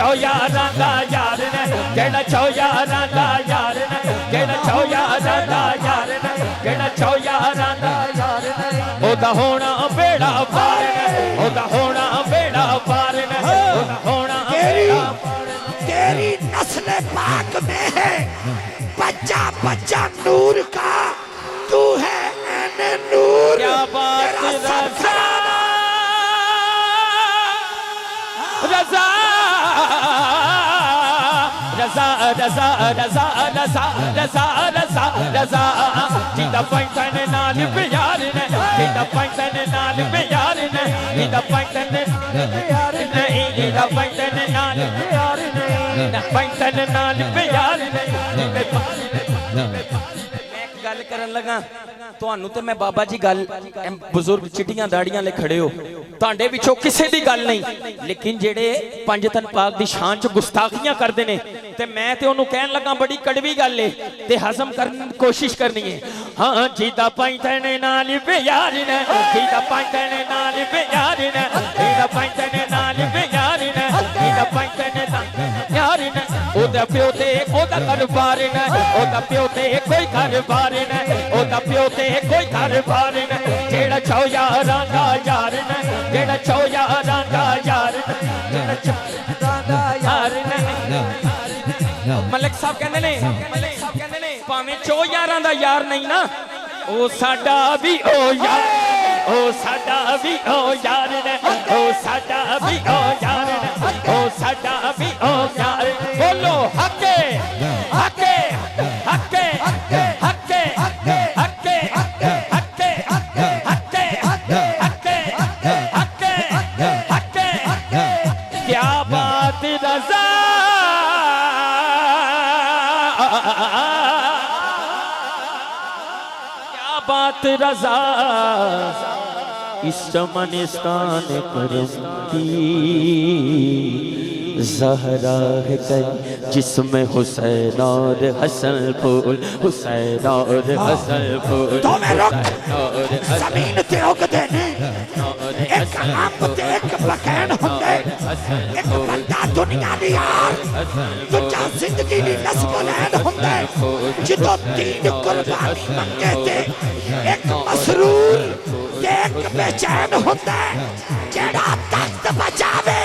छो यारां दा यार ने जेड़ा छो यारां दा यार ने जेड़ा छो यारां दा यार ने जेड़ा छो यारां दा यार ने ओदा होना बेड़ा पार ने ओदा होना बेड़ा पार ने ओदा होना तेरी नस्ल पाक में है बच्चा बच्चा नूर का तू है ऐने नूर। क्या बात रज़ा रज़ा रज़ा रज़ा रज़ा रज़ा रज़ा रज़ा जिदा पैंतन नाल प्यार ने जिदा पैंतन नाल प्यार ने जिदा पैंतन प्यार नहीं जिदा पैंतन नाल प्यार नहीं पैंतन नाल प्यार नहीं। गल करन लगा ਤੁਹਾਨੂੰ ਤੇ मैं बाबा जी गल बुजुर्ग चिट्टियां दाड़ियां ले खड़े हो ਤੁਹਾਡੇ ਵਿੱਚੋਂ ਕਿਸੇ ਦੀ ਗੱਲ ਨਹੀਂ लेकिन ਜਿਹੜੇ पंज तन पाक दी शान च गुस्ताखियां करदे ने ते मैं ते ओनू कहन लगा बड़ी कड़वी गल है ते हजम करन कोशिश करनी है। हाँ जीदा पैंतन नाल प्यार ने जीदा पैंतन नाल प्यार ने जीदा पैंतन नाल प्यार ने जीदा पैंतन यार ने ओदा प्यो ते ओदा कारोबार ने ओदा प्यो ते कोई कारोबार ने ओदा प्यो ते कोई कारोबार ने जेड़ा छो यारां दा यार ने जेड़ा छो यारां दा यार ने जेड़ा छो यारां दा यार ने। मलिक साहब कहंदे ने भावें चो यारां दा यार नहीं ना ओ साडा भी ओ यार ओ साडा भी ओ यार ने ओ साडा भी ओ यार ने ओ साडा भी ओ यार। बोलो हके हके हके हके हके हके हके हके हके हके क्या बात रज़ा क्या बात रज़ा इस चमनिस्तान करम की ज़हरा है कल जिसमें हुसैन और हसन फूल हुसैन और हसन फूल तो मैं रुक ज़मीन ते उगदे ने एक आम ते एक बकैन हुंदे एक बंदा दुनिया दी यार दूजा जिंदगी दी नस्बुलैन हुंदे जिदों तीन कुर्बानी मंगे ते एक मसरूर ते एक बेचैन हुंदे जेड़ा तख्त बचावे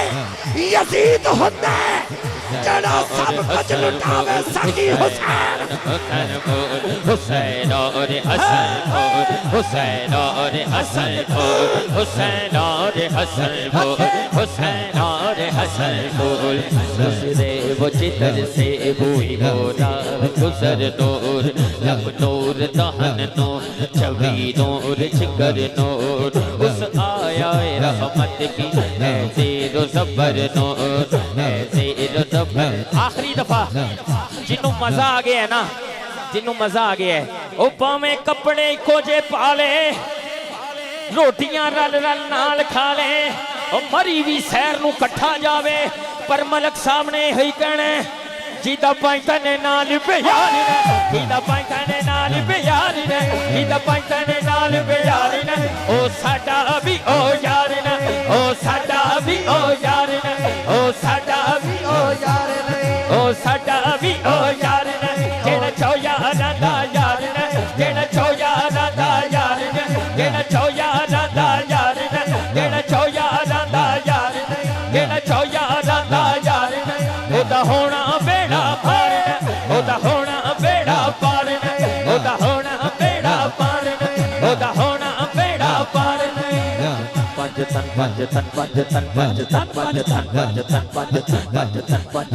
यजीद हुंदे जेड़ा सब कुछ लुटावे सही हुसैन। हुसैन और हसन हुसैन और हसन हुसैन और हसन हुसैन और हसन गुजरे वो चित्र से हुई मोरा गुजर नूर लब नूर दहन नूर छवि नूर जिगर नूर उस आया रहमत की ज़ेरो ज़बर नूर ज़ेरो ज़बर। आखिरी दफा जिन्हों मजा आ गया है ना जिन्हों मजा आ गया है वो भावें कपड़े इको जे पा ले रोटियां रल रल नाल खा ले और मरी भी सैर नू कट्ठा जावे पर मलक साहब ने यही कहना जीदा पैंतन नाल प्यार ने जीदा पैंतन नाल प्यार ने जीदा पैंतन नाल प्यार ने ओ साडा भी ओ यार ने ओ साडा भी ओ यार ने ओ साडा भी ओ यार ने ओ साडा भी ओ यार ने जेड़ा छो यारां दा यार ने जेड़ा छो यारां दा यार ने जेड़ा छो यारां दा यार ने जेड़ा छो यारां दा यार ने जेड़ा छो यारां दा यार ने ओदा होना बेड़ा पार ने ओदा होना बेड़ा पार ने ओदा होना बेड़ा पार ने ओदा होना बेड़ा पार ने। पंज तन पंज तन पंज तन पंज तन पंज तन पंज तन पंज तन पंज तन पंज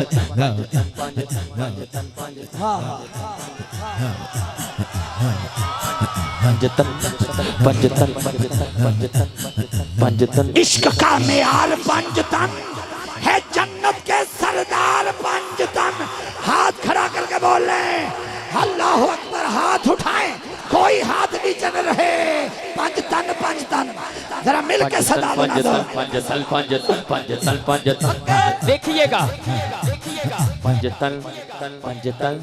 तन पंज तन पंज तन पंज पंज तन पंज तन पंज तन। इश्क का मेयार पंज तन है जन्नत के सरदार पंज तन। हाथ खड़ा करके बोल रहे अल्लाह अकबर हाथ उठाएं कोई हाथ नीचे न रहे। पंज तन जरा मिल के सदा बना दो। पंज तन देखिएगा पंज तन पंज तन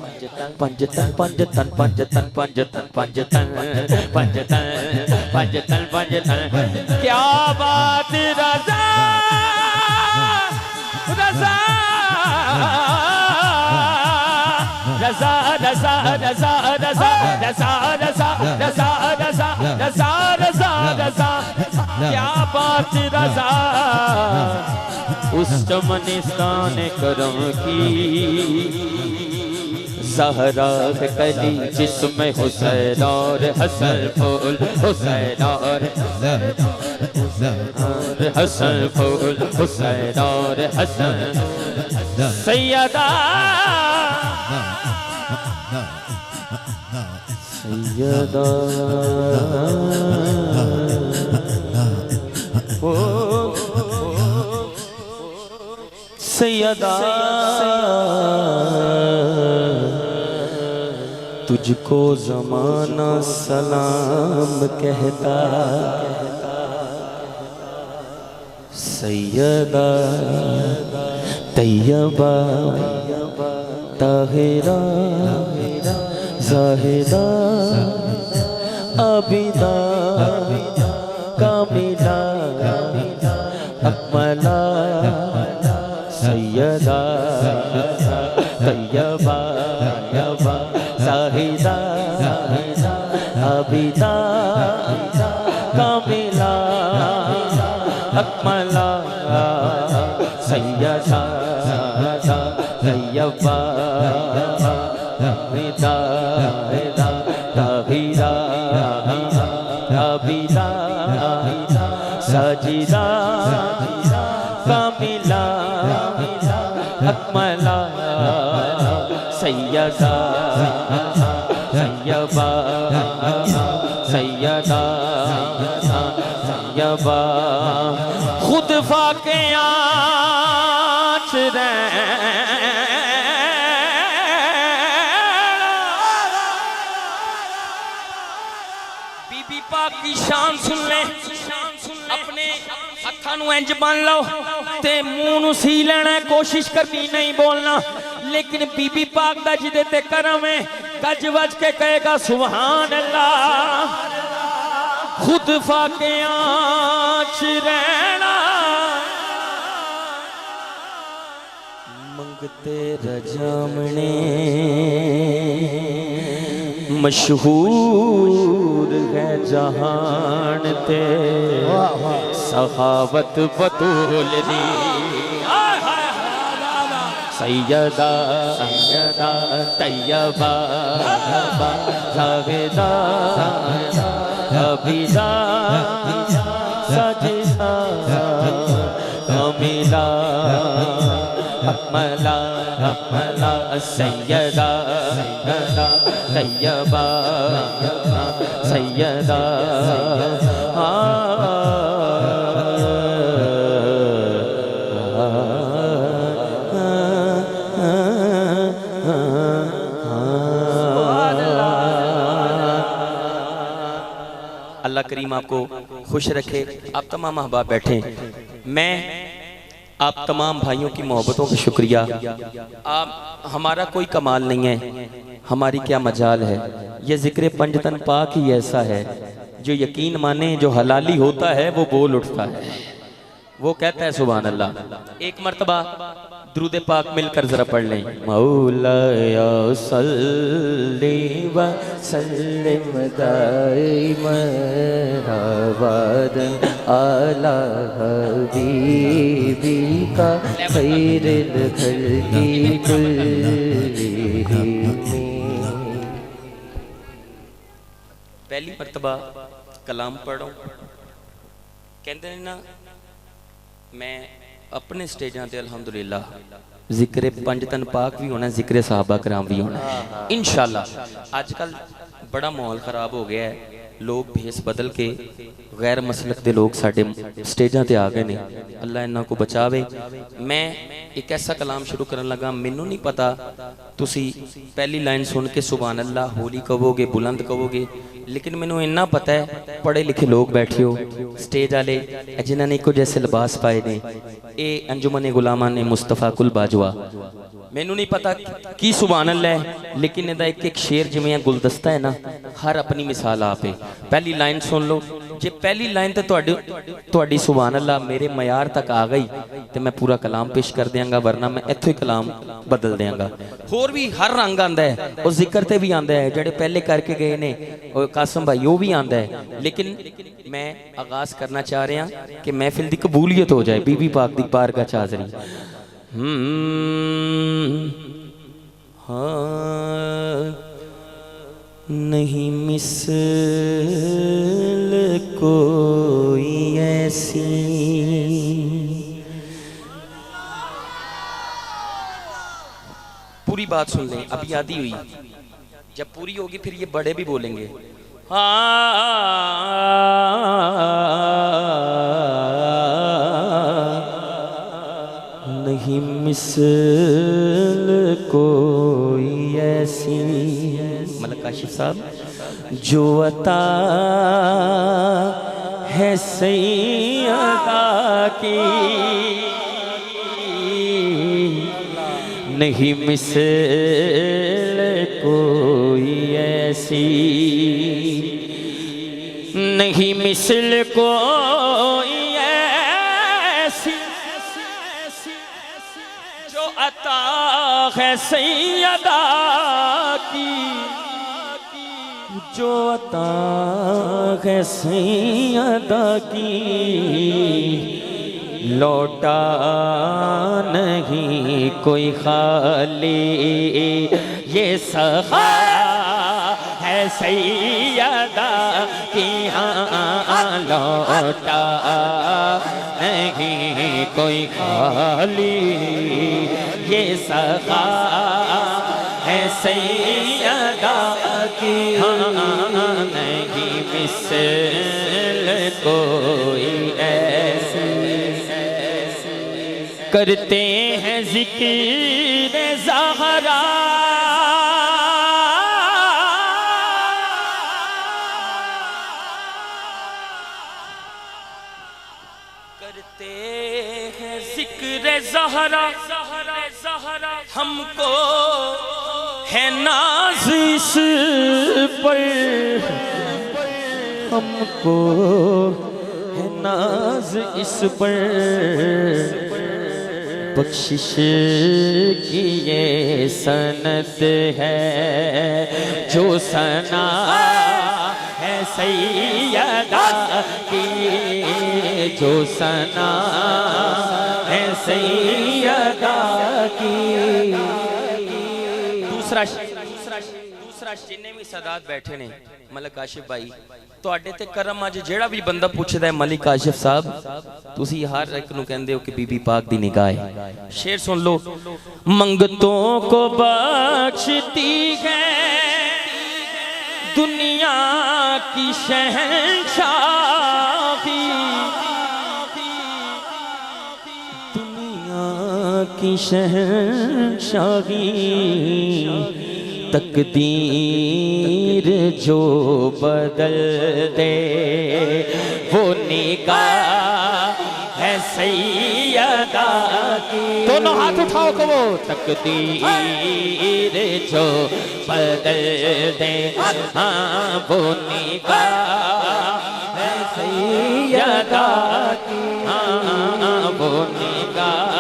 पंज तन पंज तन पंज तन पंज तन पंज तन पंज तन पंज तन पंज तन। क्या बात रज़ा रज़ा रजा रजा रजा रजा रजा रजा रजा रजा रजा रजा रजा क्या बात रजा उस चमनिस्तान करम की ज़हरा कली जिसमें हुसैन और हसन फूल हुसैन और हसन फूल हुसैन और हसन सैयदा सैयदा सैयदा तुझको ज़माना सलाम कहता सैयदा तैयबा ताहिरा ज़ाहिदा आबिदा कामिला अकमला सैयदा तैयबा ज़ाहिदा आबिदा कामिला अकमला सैयदा तैयबा आबिदा ताहिरा आबिदा साजिदा कामिला अकमला सैयदा सैयबा सैयदा सैयबा खुद फाके आँच बीबी पाक की शान सुन ले अपने हत्थां नूं इंज बन लो ते मुंह नूं सी लेना कोशिश करनी नहीं बोलना लेकिन बीबी पाक दा जिदे ते करम है गज वज के कहेगा सुभान अल्लाह खुद फाके आँच रहना मंगते रजामने मशहूर है जहान ते सखावत बतूल दी सैयदा सैयदा तैयबा ज़ाहिदा आबिदा साजिदा कामिला अकमला अकमला सैयदा तैयबा सैयदा अल्लाह करीम आपको खुश रखे। आप तमाम अहबाब बैठे, मैं आप तमाम भाइयों की मोहब्बतों का शुक्रिया। आप हमारा कोई कमाल नहीं है, हमारी क्या मजाल है। ये जिक्र पंजतन पाक ही ऐसा है जो यकीन माने जो हलाली होता है वो बोल उठता है, वो कहता है सुभान अल्लाह। एक मर्तबा दुरूद पाक मिलकर जरा पढ़ लें। मौलाया सल्ली व सल्लिम दाइमन अबदन अला हबीबी का खैरुल खल्क़ि कुल्लिहिम। पहली मर्तबा कलाम पढ़ो, कहते हैं ना मैं अपने स्टेजां ते अल्हम्दुलिल्लाह जिक्र पंजतन पाक भी होना, जिक्र साहबा कराम भी होना इंशाअल्लाह। आजकल बड़ा माहौल खराब हो गया है, लोग भेस बदल के गैर मसलक के लोग साडे स्टेजां ते आ गए ने, अल्लाह इन्हां को बचावे। मैं एक ऐसा कलाम शुरू करन लगा, मैनू नहीं पता तुसी पहली लाइन सुन के सुभान अल्लाह होली कहोगे, बुलंद कहोगे, लेकिन मैनू इन्ना पता है पढ़े लिखे लोग बैठे हो स्टेज वाले जिन्होंने एको जैसे लिबास पाए ने, ये अंजुमन गुलामा ने मुस्तफा कुल बाजवा। मैनू नहीं पता की सुभान अल्लाह है, लेकिन इहदा एक एक शेर जिवें गुलदस्ता है ना, हर अपनी मिसाल आप है। पहली लाइन सुन लो, जे पहली लाइन तो ਤੁਹਾਡੀ सुभान अल्लाह मेरे मयार तक आ गई तो मैं पूरा कलाम पेश कर देंगा, वरना मैं इत्थों ही कलाम बदल देंगा। होर भी हर रंग आंदा है और जिक्र ते भी आंदा है, जेड़े पहले करके गए ने और कासम भाई वो भी आंदा है। लेकिन मैं आगाज करना चाह रहा कि महफिल की कबूलियत हो जाए, बीबी पाक दी बारगाह च हाज़री। हाँ नहीं मिसल कोई ऐसी, पूरी बात सुन लें, अभी आधी हुई, जब पूरी होगी फिर ये बड़े भी बोलेंगे। नहीं मिसल कोई ऐसी, मलक काशिफ साहब, जो अता है सैयदा की, नहीं मिसल कोई ऐसी, नहीं मिसल कोई ऐसी, जो अता है सैयदा की, जो अता है सैयदा की, लौटा नहीं कोई खाली, ये सखा है सैयदा की, हाँ लौटा नहीं कोई खाली, ये सखा है सैयदा की, हाँ नहीं मिसल कोई ऐसी। करते हैं जिक्र ज़हरा, करते हैं जिक्र ज़हरा, हमको है नाज इस पर, हमको है नाज इस पर, बख्शिश की ये सनत है, जो सना है सैयदा की, जो सना है सैयदा की। दूसरा जिन्ने भी सदात बैठे ने मलिक काशिफ भाई, ਤੁਹਾਡੇ ਤੇ ਕਰਮ ਅੱਜ ਜਿਹੜਾ ਵੀ ਬੰਦਾ ਪੁੱਛਦਾ ਹੈ ਮਲਿਕ ਕਾशिफ साहब, ਤੁਸੀਂ हर एक ਨੂੰ ਕਹਿੰਦੇ ਹੋ कि बीबी पाक दी निगाह है। शेर सुन लो, मंगतों को बख्शती है दुनिया की शहंशाही, दुनिया की शहंशाही, तकदीर जो बदल दे वो निगाह है सैयदा की। दोनों हाथ उठाओ कहो, तकदीर जो बदल दे हाँ वो निगाह है सैयदा की, हाँ वो निगाह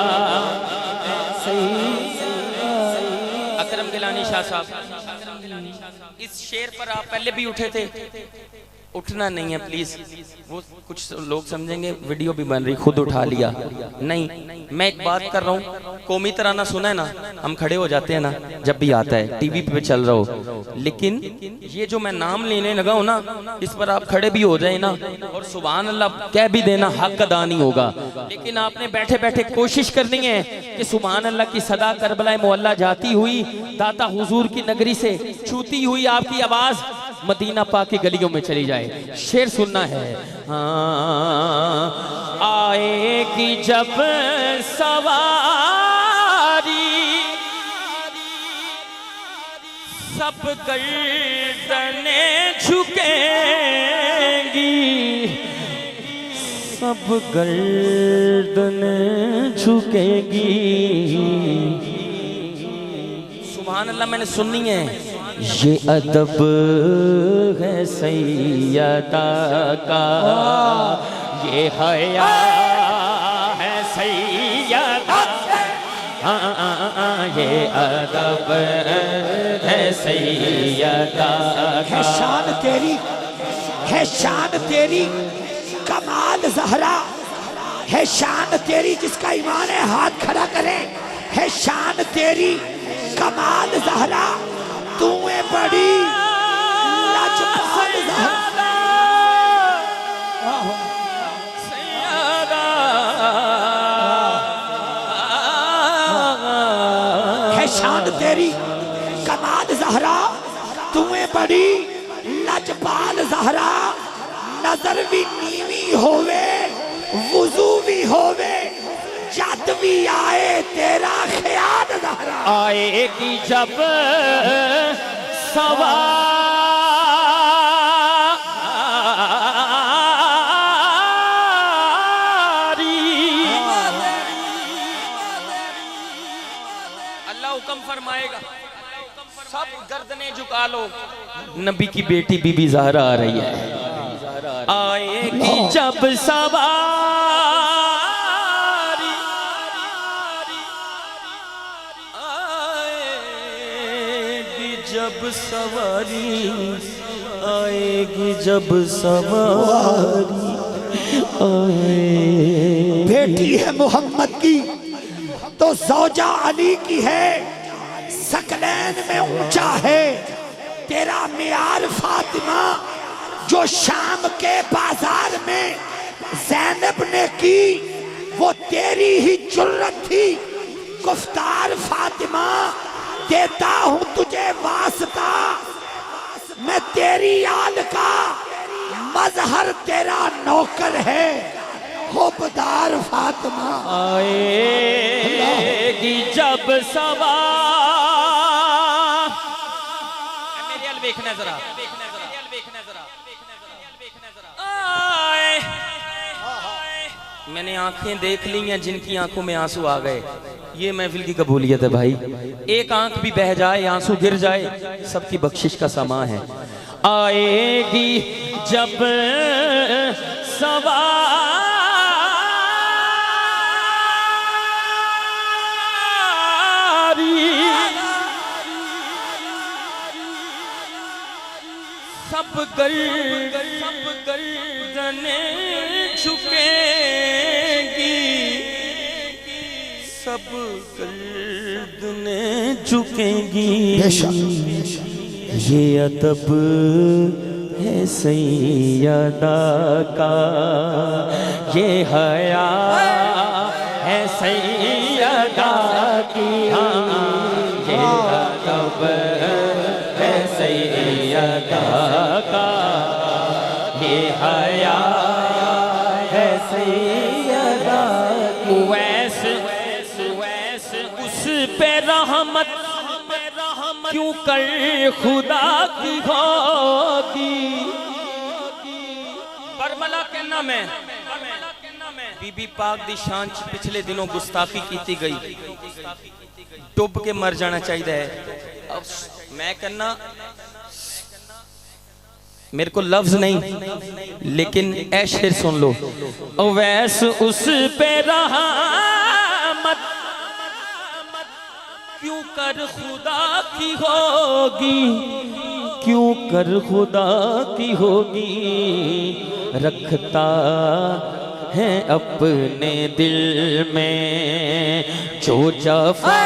है सैयदा। अकरम गिलानी शाह साहब, इस शेर पर आप पहले भी उठे थे, उठना नहीं है प्लीज। वो कुछ लोग समझेंगे वीडियो भी बन रही, खुद उठा लिया, नहीं मैं एक बात कर रहा हूँ, कौमी तराना सुना है ना, हम खड़े हो जाते हैं ना जब भी आता है, टीवी पे चल रहा हो, लेकिन ये जो मैं नाम लेने लगा हूँ ना, इस पर आप खड़े भी हो जाए ना और सुभान अल्लाह कह भी देना, हक अदा नहीं होगा। लेकिन आपने बैठे बैठे कोशिश करनी है कि सुभान अल्लाह की सदा करबला मोहल्ला जाती हुई दाता हुजूर की नगरी से छूती हुई आपकी आवाज मदीना पाक की गलियों में चली जाए। शेर सुनना है, हाँ आएगी जब सवारी, सब गर्दने झुकेंगी, सब गर्दने झुकेंगी। सुभान अल्लाह, मैंने सुननी है। ये अदब है है सैयदा का, ये हया है सैयदा, ये अदब है सैयदा है शान तेरी, है शान तेरी कमाल ज़हरा, है शान तेरी जिसका ईमान है हाथ खड़ा करें, है शान तेरी कमाल ज़हरा, तू है बड़ी लाजवाब ज़हरा, है शान तेरी कमाल ज़हरा, तू है बड़ी लाजवाब ज़हरा, नजर भी नीवी होवे वुजू भी होवे जद भी आए तेरा ख्याल ज़हरा, आएगी जब सवारी, अल्लाह हुक्म फरमाएगा सब गर्दनें झुका लो, नबी की बेटी बीबी ज़हरा आ रही है, आएगी जब सवारी, आएगी जब सवारी, आएगी जब सवारी, बेटी है मोहम्मद की तो ज़ौजा अली की है, सकलैन में ऊंचा है तेरा मियार फातिमा, जो शाम के बाजार में ज़ैनब ने की वो तेरी ही जुर्रत थी, गुफ्तार फातिमा देता हूँ तुझे वास्ता, मैं तेरी आल का मजहर तेरा नौकर है, हुब्बदार फातिमा, आएगी जब सवार, मेरी अल देखना जरा, मैंने आंखें देख ली हैं जिनकी आंखों में आंसू आ गए, ये महफिल की कबूलियत है भाई, एक आंख भी बह जाए आंसू गिर जाए सबकी बख्शिश का समा है, आएगी जब सवारी, सब गर्दने झुकेगी, सब गर्दने झुकेगी, ये अदब है सैयदा का, ये हया है सैयदा की, ये अदब है सैयदा का, ये हया है सैयदा की, वैसे उस पे रहमत क्यों कर खुदा की होगी, बरमला के नाम है बीबी पाक दी शान पिछले दिनों गुस्ताखी की गई, डुब के मर जाना चाहिए, अब मैं कहना मेरे को लफ्ज नहीं लेकिन ऐ शेर सुन लो, वैस उस पे रहमत क्यों कर खुदा की होगी, क्यों कर खुदा की होगी, रखता है अपने दिल में जो जफा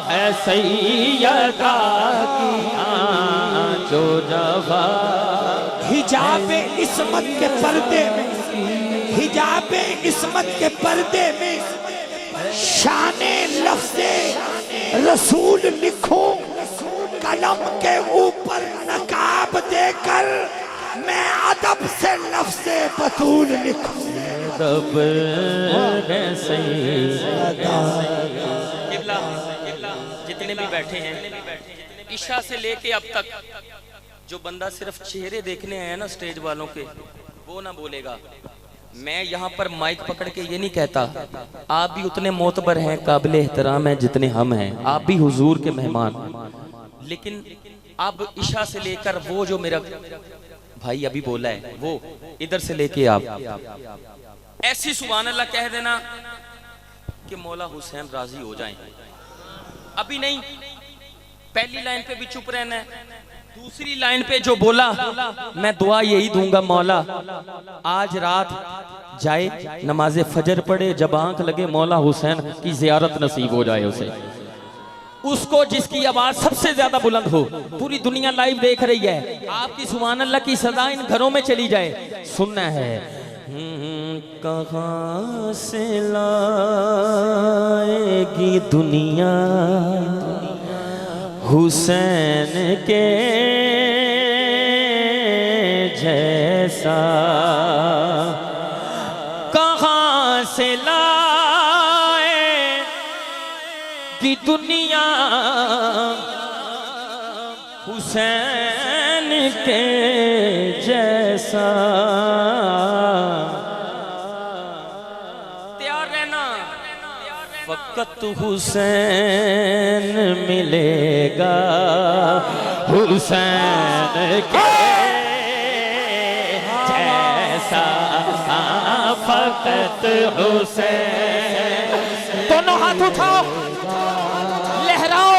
है सैयदा की, जो जफा, हिजाब इस्मत के पर्दे में, हिजाब इस्मत के पर्दे में शाने लफ्ज़े रसूल लिखूं, कलम के ऊपर नकाब देकर मैं अदब से लफ्ज़े बतूल लिखूं, अदब है सैयदा, जितने भी बैठे हैं ईशा से लेके अब तक जो बंदा सिर्फ चेहरे देखने आया ना स्टेज वालों के, वो ना बोलेगा। मैं यहाँ पर माइक पकड़ के ये नहीं कहता, आप भी उतने मोतबर हैं, काबिल एहतराम हैं जितने हम हैं, आप भी हुजूर के मेहमान, लेकिन अब ईशा से लेकर वो जो मेरा भाई अभी बोला है वो इधर से लेके आप ऐसी सुभान अल्लाह कह देना कि मौला हुसैन राजी हो जाएं। अभी नहीं, पहली लाइन पे भी चुप रहना है, दूसरी लाइन पे जो बोला मैं दुआ यही दूंगा मौला आज रात जाए नमाज फजर पढ़े, जब आंख लगे मौला हुसैन की जियारत नसीब हो जाए उसे, उसको जिसकी आवाज सबसे ज्यादा बुलंद हो। पूरी दुनिया लाइव देख रही है, आपकी सुभान अल्लाह की सदा इन घरों में चली जाए। सुनना है कहाँ से लाएगी दुनिया हुसैन के जैसा, कहाँ से लाएगी दुनिया हुसैन के जैसा। तैयार रहना, फकत हुसैन मिलेगा हुसैन के जैसा, फकत हुसैन। दोनों हाथ उठाओ, लहराओ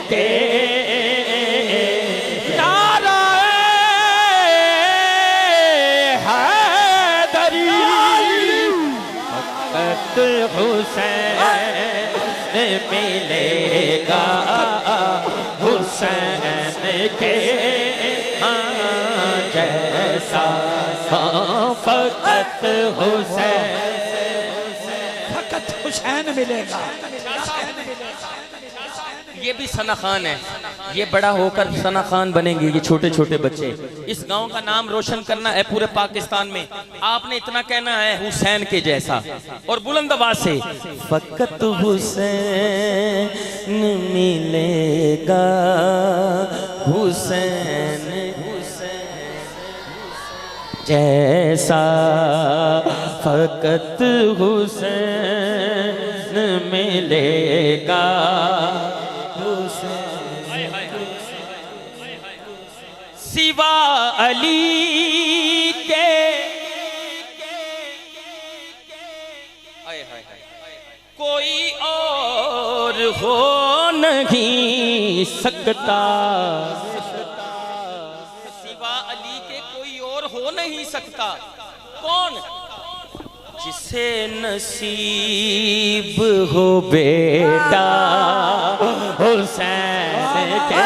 के हुसैन मिलेगा हुसैन के जैसा, फकत हुसैन मिलेगा। ये भी सना खान है, ये बड़ा होकर सना खान बनेंगे। ये छोटे छोटे बच्चे, इस गांव का नाम रोशन करना है पूरे पाकिस्तान में। आपने इतना कहना है हुसैन के जैसा, और बुलंद आवाज से फकत हुसैन मिलेगा हुसैन जैसा, फकत हुसैन मिलेगा। सिवा अली के कोई और हो नहीं सकता, सिवा अली के कोई और हो नहीं सकता। कौन? जिसे नसीब हो बेटा हुसैन के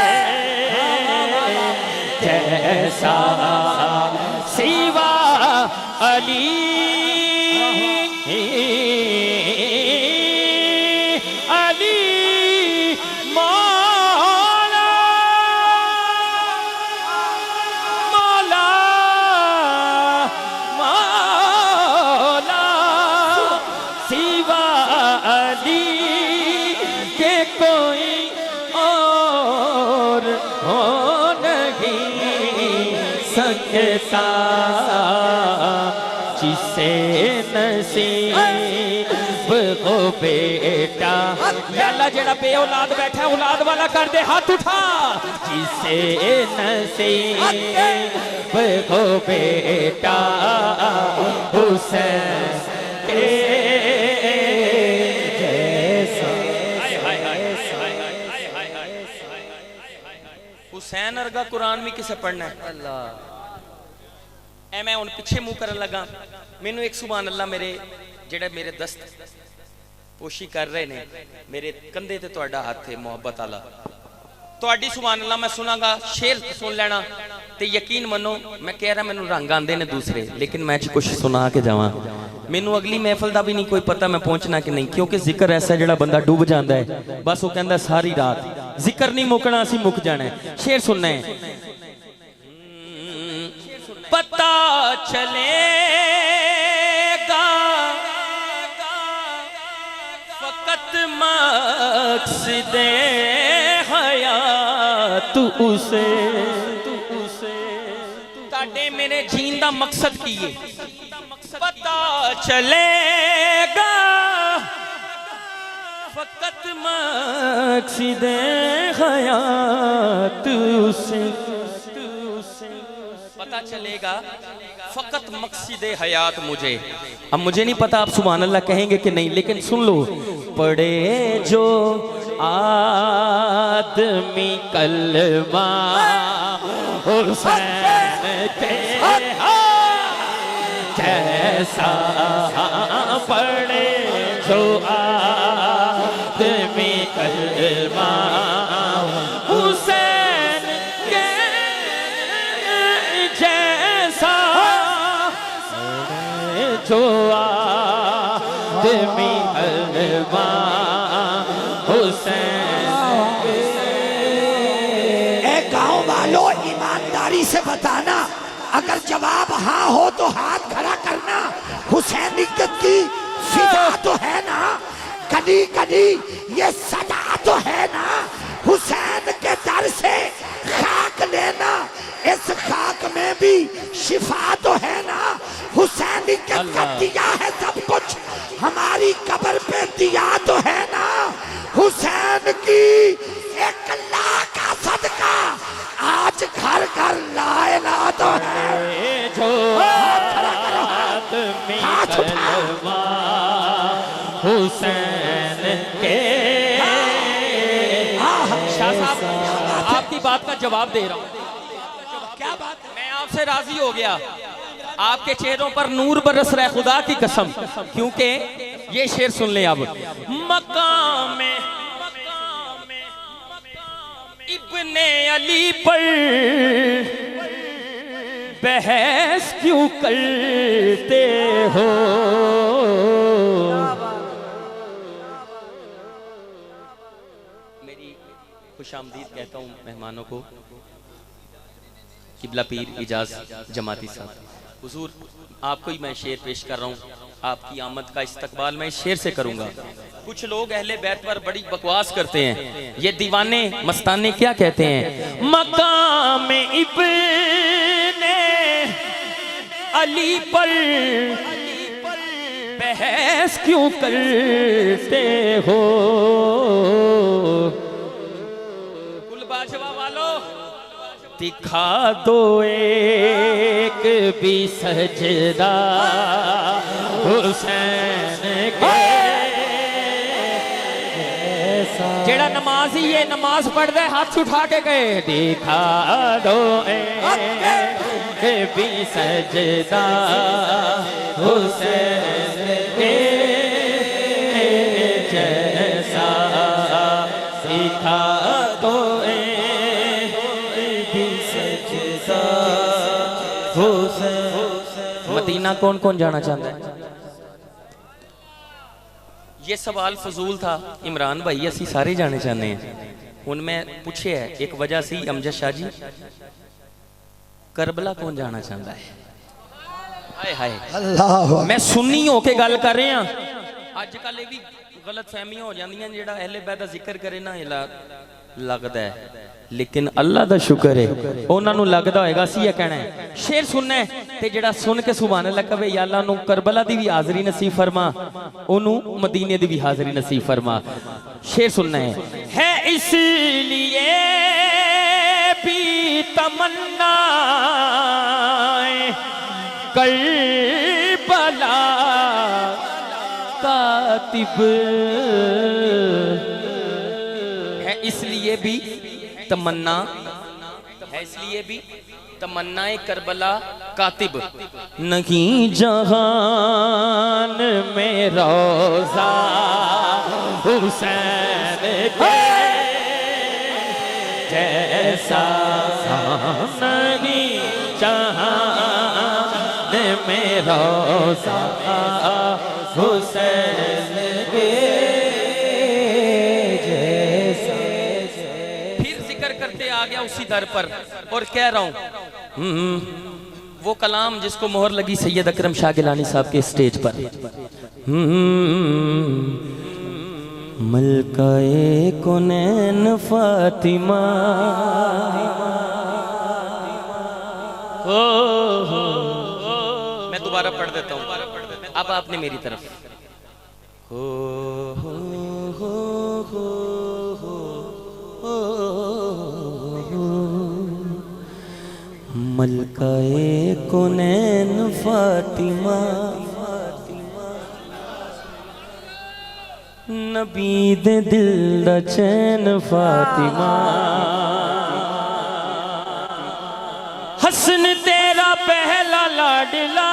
जैसा, सिवा अली अली मौला मौला मौला, सिवा अली के कोई और हो सकता, जिसे नसीब हो बेटा। अल्लाह जेड़ा बे औलाद बैठा औलाद वाला कर दे, हाथ उठा। जिसे नसीब हो बेटा हुसैन के जैसा। हुसैन अर्गा कुरान भी किसे पढ़ना है? अल्लाह। ए मैं उन पिछे मुंह करन लगा, मैनू एक सुभान अल्लाह मेरे जेड़े मेरे दस्त पोशी कर रहे ने, मेरे कंधे ते तुहाडा हाथ है मोहब्बत आला, तुहाडी सुभान अल्लाह मैं सुनागा, शेर सुन लेना ते यकीन मनो मैं कह रहा मैनू रंग आंदे ने दूसरे, लेकिन मैं कुछ सुना के जावां। मैनू अगली महफिल का भी नहीं कोई पता मैं पहुंचना कि नहीं, क्योंकि जिक्र ऐसा जेड़ा बंदा डूब जाता है, बस वो कहता सारी रात जिक्र नहीं मुकना, असी मुक जाना है। शेर सुनना है। पता चलेगा फकत मक़सदे हयात उसे, ताडे मेरे जीन दा मकसद की है। पता चलेगा फकत मक़सदे हयात उसे पता चलेगा, फकत मक़सदे हयात मुझे। अब मुझे नहीं पता आप सुभान अल्लाह कहेंगे कि नहीं, लेकिन सुन लो। पढ़े जो आदमी कलमा हुसैन के जैसा, पढ़े जो आदमी कलमा हुसैन के जैसा, जो आदमी कलमा हुसैन। ए गांव वालों, ईमानदारी से बताना, अगर जवाब हाँ हो तो हाथ खड़ा करना। हुसैनियत की फिदा तो है ना, कदी कदी ये सदा तो है ना। हुसैन के दर से खाक लेना, इस खाक में भी शिफा तो है ना। हुसैनियत का दिया है सब कुछ, हमारी कब्र पे दिया तो है ना। हुसैन की एक लाख का सदका आज घर घर लाएला तो है। जो आदमी कलमा हुसैन के। शाह साहब, आपकी बात का जवाब दे रहा हूँ। क्या बात है? मैं आपसे राजी हो गया, आपके चेहरों पर नूर बरस रहा है, खुदा की कसम। क्योंकि ये शेर सुन ले अब। मकाम इब्ने अली पर बहस क्यों करते हो, मेरी खुशामदीद कहता हूँ मेहमानों को। किबला पीर इजाज जमाती साहब, हुजूर आपको ही मैं शेर पेश कर रहा हूँ। आपकी आमद का इस्तकबाल मैं इस शेर से करूंगा। कुछ लोग अहले बैत पर बड़ी बकवास करते हैं, ये दीवाने मस्ताने क्या कहते हैं। मकाम इब्ने अली पर बहस क्यों करते हो, कुल बाजवा वालों दिखा दो एक भी सजदा हुसैन के। जेड़ा नमाजी ये नमाज पढ़ता है हाथ उठा के गए, दिखा दो एक भी सजदा हुसैन के जैसा, दिखा दो मदीना कौन कौन जाना चाहता है। ये सवाल फजूल था इमरान भाई, असी सारे जाने चाहते हैं। हुण मैं पूछे है एक वजह सी, अमजद शाह जी करबला कौन जाना चाहता है। हाय हाय अल्लाह, मैं सुन्नी होके गल कर रहा। अजकल ये भी गलत फहमियां हो जांदियां, जेड़ा अहले बैत दा जिक्र करे ना लगदा है, लेकिन अल्लाह दा शुक्र है उन्होंने लगता होगा असी यह कहना है। शेर सुनना है ते जेड़ा सुन के सुभान अल्लाह कहे, या अल्लाह नू करबला दी भी हाज़री नसीब फरमा, ओनू मदीने दी भी हाज़री नसीब फरमा। शेर सुनना है इसलिए भी तमन्ना करबला कातिब है, इसलिए भी तमन्ना है, इसलिए भी तमन्नाए करबला कातिब नहीं जहान में रोज़ा हुसैन के जैसा, नहीं जहान में रोज़ा हुसैन के आ गया उसी दर पर और कह रहा हूं वो कलाम जिसको मोहर लगी सैयद अकरम शाह गिलानी साहब के स्टेज पर। मलकाए कुनैन फातिमा मैं दोबारा पढ़ देता हूं, अब आपने मेरी तरफ हो मलकाए कुनैन फातिमा नबी दे दिल दा चैन फातिमा हसन तेरा पहला लाडला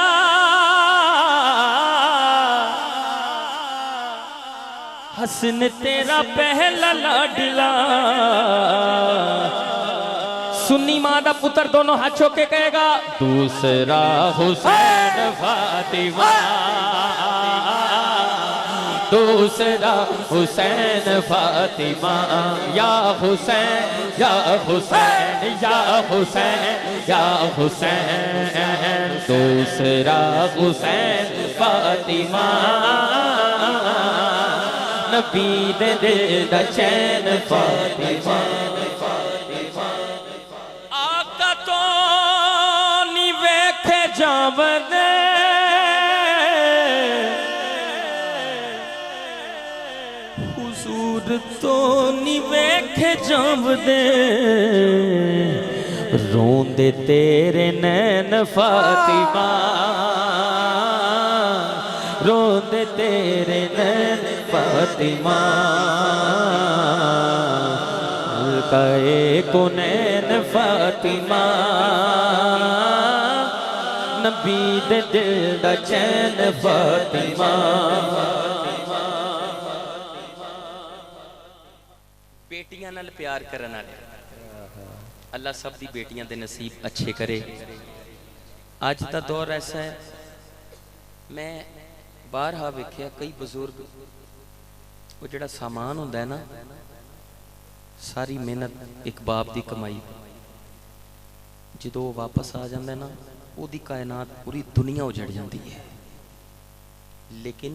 हसन तेरा पहला लाडला सुन्नी मां दा पुत्र दोनों हाथ चौक के कहेगा दूसरा हुसैन फातिमा दूसरा हुसैन फातिमा या हुसैन या हुसैन या हुसैन या हुसैन दूसरा हुसैन फातिमा नबी दे दिल दा चैन फातिमा आका तो नी वेखे जावदे हुजूर तो नी वेखे जावदे रोंदे तेरे नैन फातिमा रोंदे तेरे नैन फातिमा मलकाए कुनैन फातिमा नबी दे दिल दा चैन फातिमा बेटियां नाल प्यार करन वाले अल्लाह सब दी बेटियां दे नसीब अच्छे करे। अज दा दौर ऐसा है मैं बारहा वेख्या कई बजुर्ग वो जिहड़ा सामान हुंदा है ना सारी मेहनत एक बाप दी कमाई जो वापस आ जाता है ना उहदी कायनात पूरी दुनिया उजड़ जाती है। लेकिन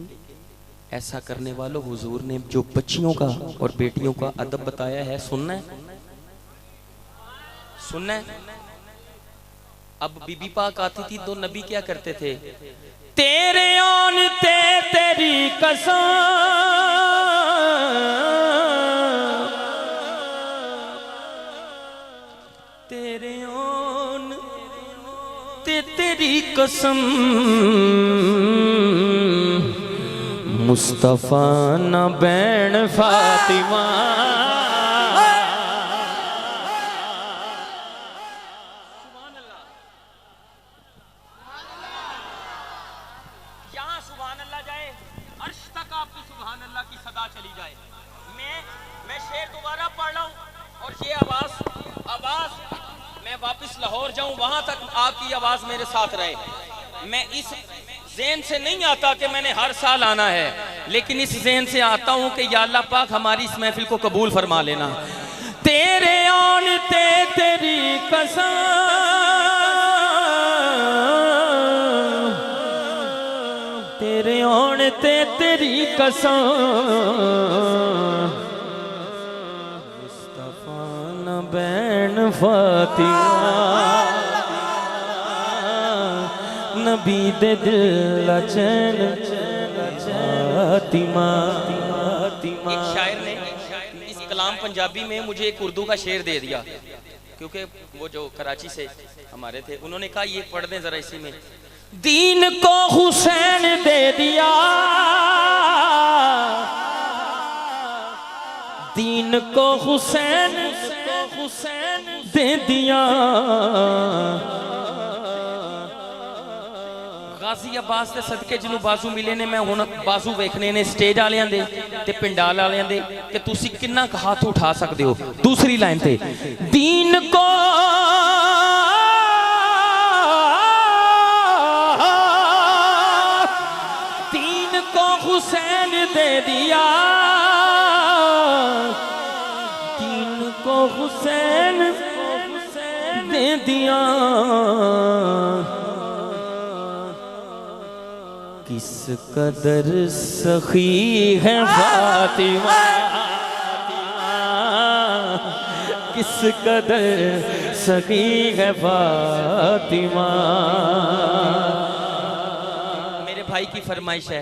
ऐसा करने वालों हुजूर ने जो बच्चियों का और बेटियों का अदब बताया है सुनना है सुनना है। अब बीबी पाक आती थी तो नबी क्या करते थे तेरे आन ते तेरी कसम तेरे आन ते तेरी कसम मुस्तफा न बैन फातिमा लाहौर जाऊं वहां तक आपकी आवाज मेरे साथ रहे। मैं इस ज़हन से नहीं आता कि मैंने हर साल आना है लेकिन इस ज़हन से आता हूं कि या अल्लाह पाक हमारी इस महफिल को कबूल फरमा लेना। तेरे आन ते तेरी कसम तेरे आन ते तेरी कसम बैन फातिमा नबी दे दिल चैन फातिमा। एक शायर ने इस कलाम पंजाबी में मुझे एक उर्दू का शेर दे दिया क्योंकि वो जो कराची से हमारे थे उन्होंने कहा ये पढ़ दें जरा इसी में। दीन को हुसैन दे दिया दीन को हुसैन दे दिया गाजी अब्बास दे सदके जिन्हों बाजू मिले ने मैं हुण बाजू वेखने ने स्टेज वालियां दे ते पिंडाल वालियां दे कि तुसी किन्ना हाथ उठा सकते हो। दूसरी लाइन ते दीन को हुसैन दे दिया दीन को हुसैन दे दिया किस कदर सखी है फातिमा किस कदर सखी है फातिमा। मेरे भाई की फरमाइश है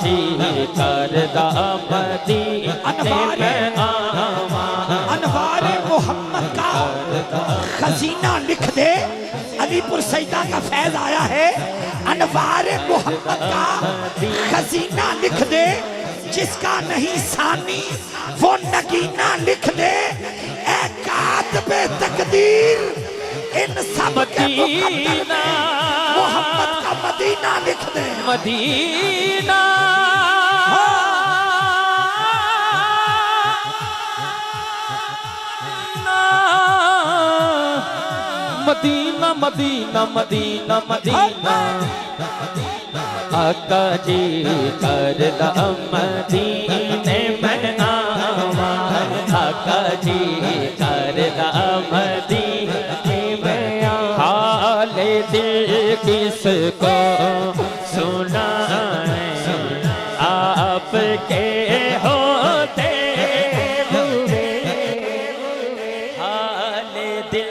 जी करदा मदीने में आवा अनवारे मोहम्मद का खजीना लिख दे। अलीपुर सैदा का फैज आया है। अनवारे मोहम्मद का खजीना लिख दे, जिसका नहीं सानी वो नगीना लिख दे। ए कातबे तकदीर इन सब के मुकद्दर में मोहम्मद का मदीना लिख दे। Medina Medina Medina Medina Medina आका जी करदा मदीने में आवा आका जी करदा मदीने में आवा। हाले दिल किसको सुनाए आपके होते हुए। हाले दिल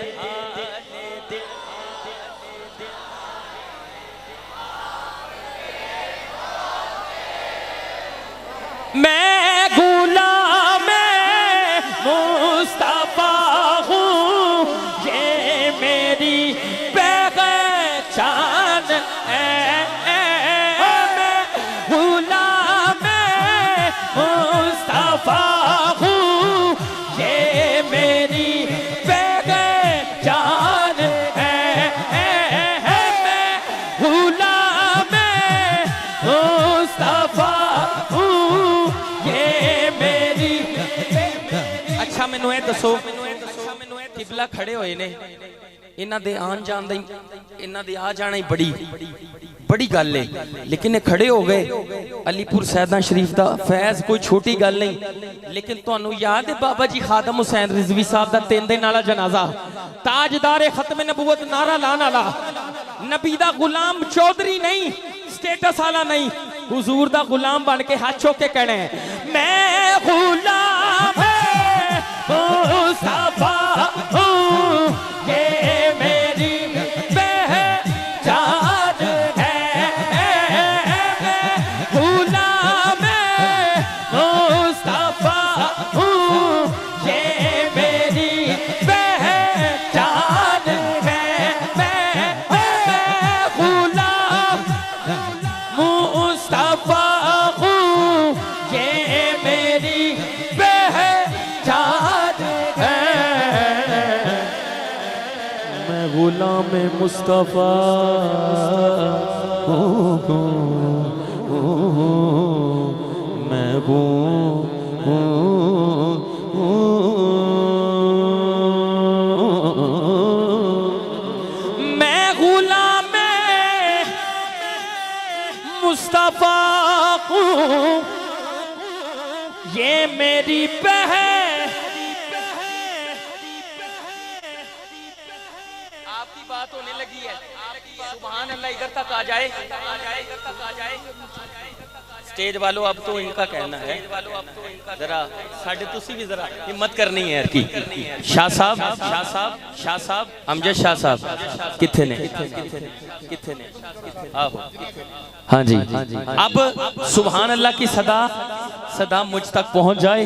मैं गुलाम मुस्तफा हूँ, ये मेरी पहचान है। मैं गुलाम मुस्तफा हूँ, ये मेरी पहचान है। मैं गुलाम मुस्तफा मैनू ये दसो किबला खड़े होए ने इन्हां दे आन जान दी इन्हां दे आ जाना ही बड़ी बड़ी गल है, लेकिन ये खड़े हो गए। अलीपुर सैदा शरीफ दा फैज़ कोई छोटी गल नहीं। लेकिन तुहानू याद है बाबा जी खादम हुसैन रिजवी साहब दा 3 दिन वाला जनाजा ताजदारे खत्म नबूवत नारा लाने वाला नबी दा गुलाम चौधरी नहीं, स्टेटस वाला नहीं, हुजूर दा गुलाम बन के हाथ चौक के कहना है मैं गुलाम मुस्तफा हूँ, ये मेरी पहचान है। मैं गुलाम मुस्तफा हूँ, ये मेरी पहचान है। मैं गुलाम मुस्तफा हूँ, ये मेरी गुलाम मुस्तफा मैं गुलाम मुस्तफा हूँ, ये मेरी बात होने लगी है। सुभान अल्लाह इधर तक आ जाए, इधर तक आ जाए। स्टेज वालों अब तो इनका कहना है जरा साढ़े तुसी भी जरा हिम्मत करनी है यार की। शाह साहब शाह साहब शाह साहब अमजद शाह साहब किथे ने किथे ने आहो हाँ जी। अब सुभान अल्लाह की सदा सदा मुझ तक पहुंच जाए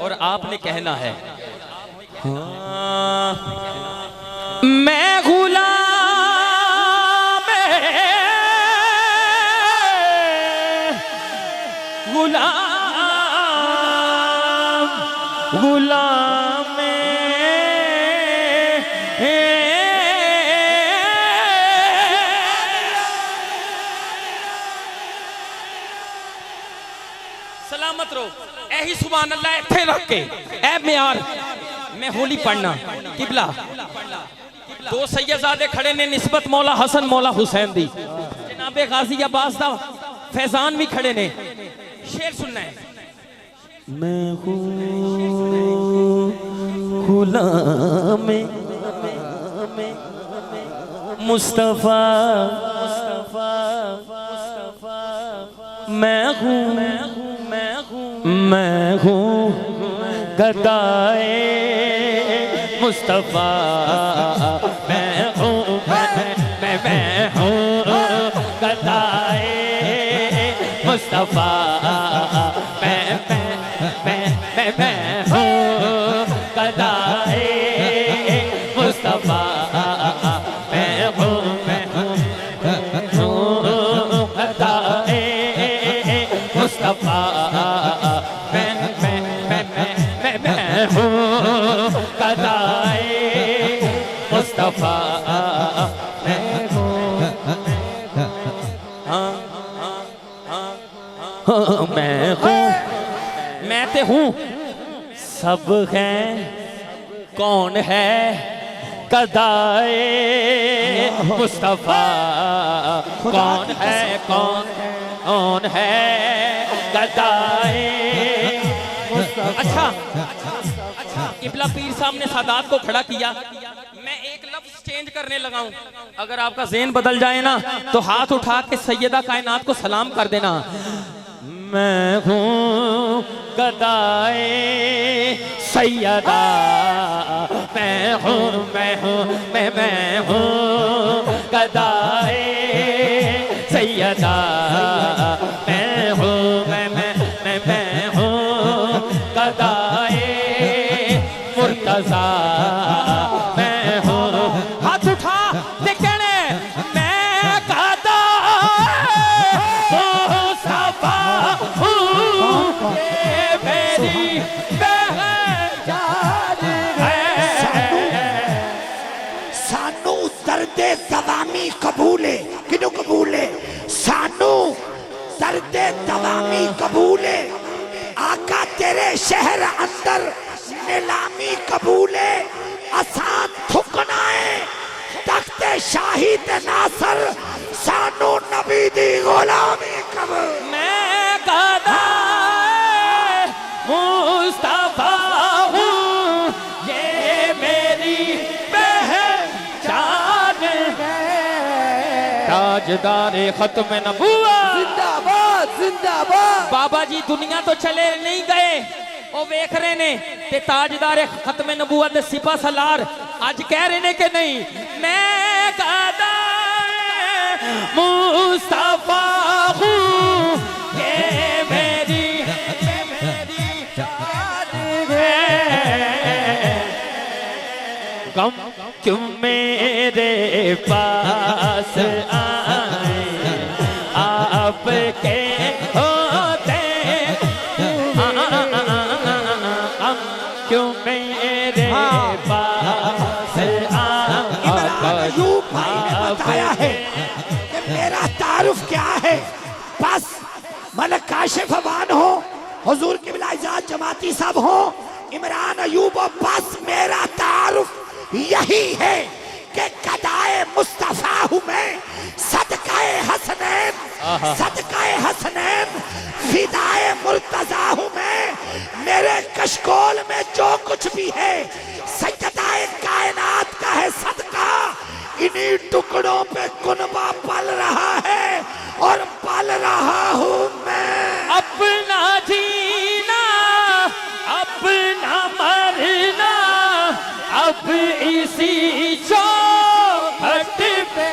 और आपने कहना है मैं गुलाम गुलाम गुलाम सलामत रहो। यही सुभान अल्लाह इत्थे रख के ए म्यार मैं होली पढ़ना किबला दो सैयदजादे खड़े ने निस्बत मौला हसन मौला हुसैन दी। जनाबे गाजी अब्बास दा फैजान भी खड़े ने। शेर सुनना है मैं हूँ गुलाम मुस्तफा मैं हूँ गदाए मुस्तफा मैं हूँ गदाए मुस्तफा मुस्तफा मैं हूँ गदाए मुस्तफा मैं हूँ गदाए मुस्तफा मैं हूँ गदाए मुस्तफा मैं हूँ मैं हूँ मैं ते हूँ सब हैं कौन है गदाए मुस्तफा कौन है गदाए अच्छा किबला पीर साहब ने सादात को खड़ा किया। मैं एक लफ्ज चेंज करने लगा हूं, अगर आपका ज़हन बदल जाए ना तो हाथ उठा के सैयदा कायनात को सलाम कर देना। मैं हूँ गदाए सैयदा मैं हूँ गदाए सैयदा मैं हूँ गदाए मुर्तज़ा मैं हूँ। हाथ उठा ते कहने मैं गदाए मुस्तफा हूँ ये मेरी पहचान है। सानू दर्दे दवामी कबूले किनु कबूले सानू दर्दे दवामी कबूले आका तेरे शहर अंदर नीलामी कबूले आसान थुकनाए तख्ते शाही ते नासर सानू नबी दी गुलामी कबूल। मैं गदाए मुस्तफा हूँ ये मेरी पहचान है। ताजदारे खत्म नबूवत जिंदाबाद जिंदाबाद। बाबा जी दुनिया तो चले नहीं गए, वो वेख रहे ने ते ताजदारे खत्म नबूवत दे सिपा सलार आज कह रहे ने कि नहीं मैं गदाए मुस्तफा हूँ ये मेरी जान है। गम क्यों मेरे पास आए आपके होते क्यों मेरे पास अयूब भाई ने बताया है कि मेरा तारुफ क्या है। बस मलक काशिफ अमान हो हुजूर किबला इजाज जमाती साहब हो इमरान अयूब हो, बस मेरा तारुफ यही है कि गदाए मुस्तफा हूँ मैं सदकाए हसनैन फिदाए मुर्तजा हूँ मैं। मेरे कशकोल में जो कुछ भी है सज्जदाए कायनात का है सदका। इन्हीं टुकड़ों पे कुनबा पल रहा है और पल रहा हूँ मैं। अपना जीना अपना मरना अब इसी चौखट पे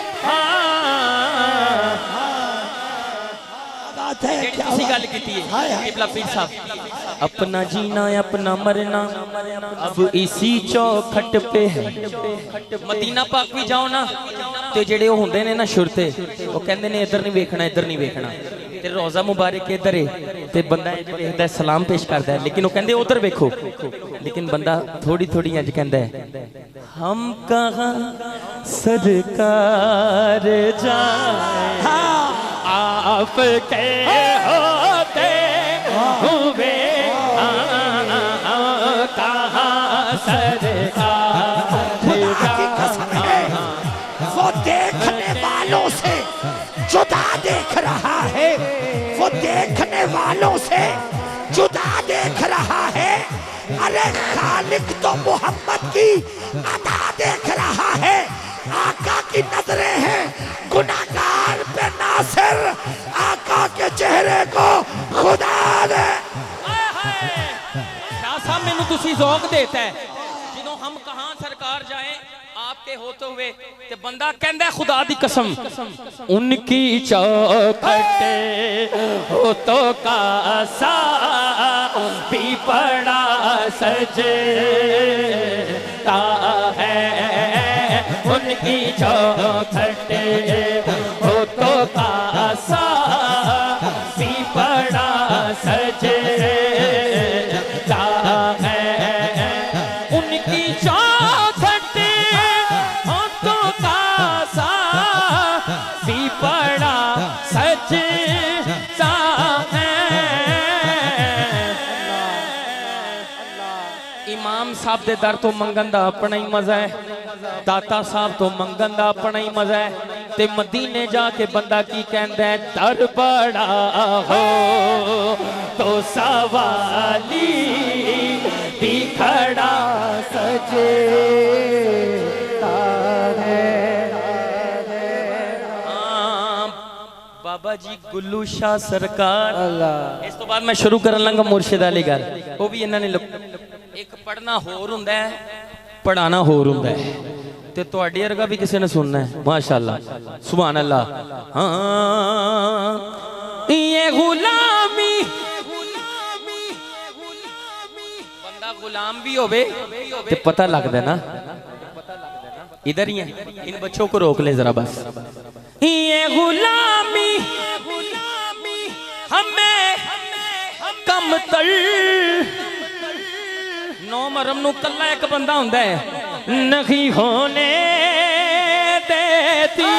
किसी गल की किबला पीर साहब अपना जीना अपना मरना अब इसी चौखट पे है। मदीना पाक भी जाओ ना ते जेड़े होंदे ने ना शुरते वो कहंदे ने इधर नहीं वेखना ते रोजा मुबारक इधर है ते बंदा वेखदा है सलाम पेश करदा है, लेकिन वो कहंदे उधर वेखो, लेकिन बंदा थोड़ी थोड़ी इंज कहंदा है हम कहाँ सरकार जाए आप के होते हुए कहाँ सरकार वो देखने वालों से जुदा देख रहा है, वो देखने वालों से जुदा देख रहा है। अरे खालिक तो मोहम्मद की अदा देख रहा है। आका की नजरें हैं गुनाहगार पे नासिर, आका के चेहरे को खुदा दे। शाह साहब मैनू तुसी ज़ौक देता है जिदों हम कहाँ सरकार जाए आप के होते हुए ते बंदा कहंदा खुदा दी कसम उनकी चौखट हो तो कासा भी पड़ा सजता है उनकी चौखट हो तो कासा भी पड़ा सजता है उनकी चौखट हो तो कासा भी पड़ा सजता है। इमाम साहब दे दर तो मंगन दा अपना ही मजा है, दाता साहब तो मंगन दा अपना ही मजा है। ते मदीने जाके बंदा की कहंदा है दर बड़ा हो तो सवाली भी खड़ा सजेता है। बाबा जी गुल्लू शाह सरकार इस तो बाद मैं शुरू करन लगा मुर्शिद अली गल वो भी इन्होंने एक पढ़ना होर हुंदा है पढ़ाना होर हुंदा है ते तुहाडे वर्गा भी किसी ने सुनना है माशाअल्लाह सुभान अल्लाह। हाँ ये गुलामी बंदा गुलाम भी होवे ते पता लगदा ना इधर ही है। इन बच्चों को रोक ले जरा बस। ये गुलामी हमें कम तर नौ मरम नु कल्ला एक बंदा हुंदा है नहीं होने देती।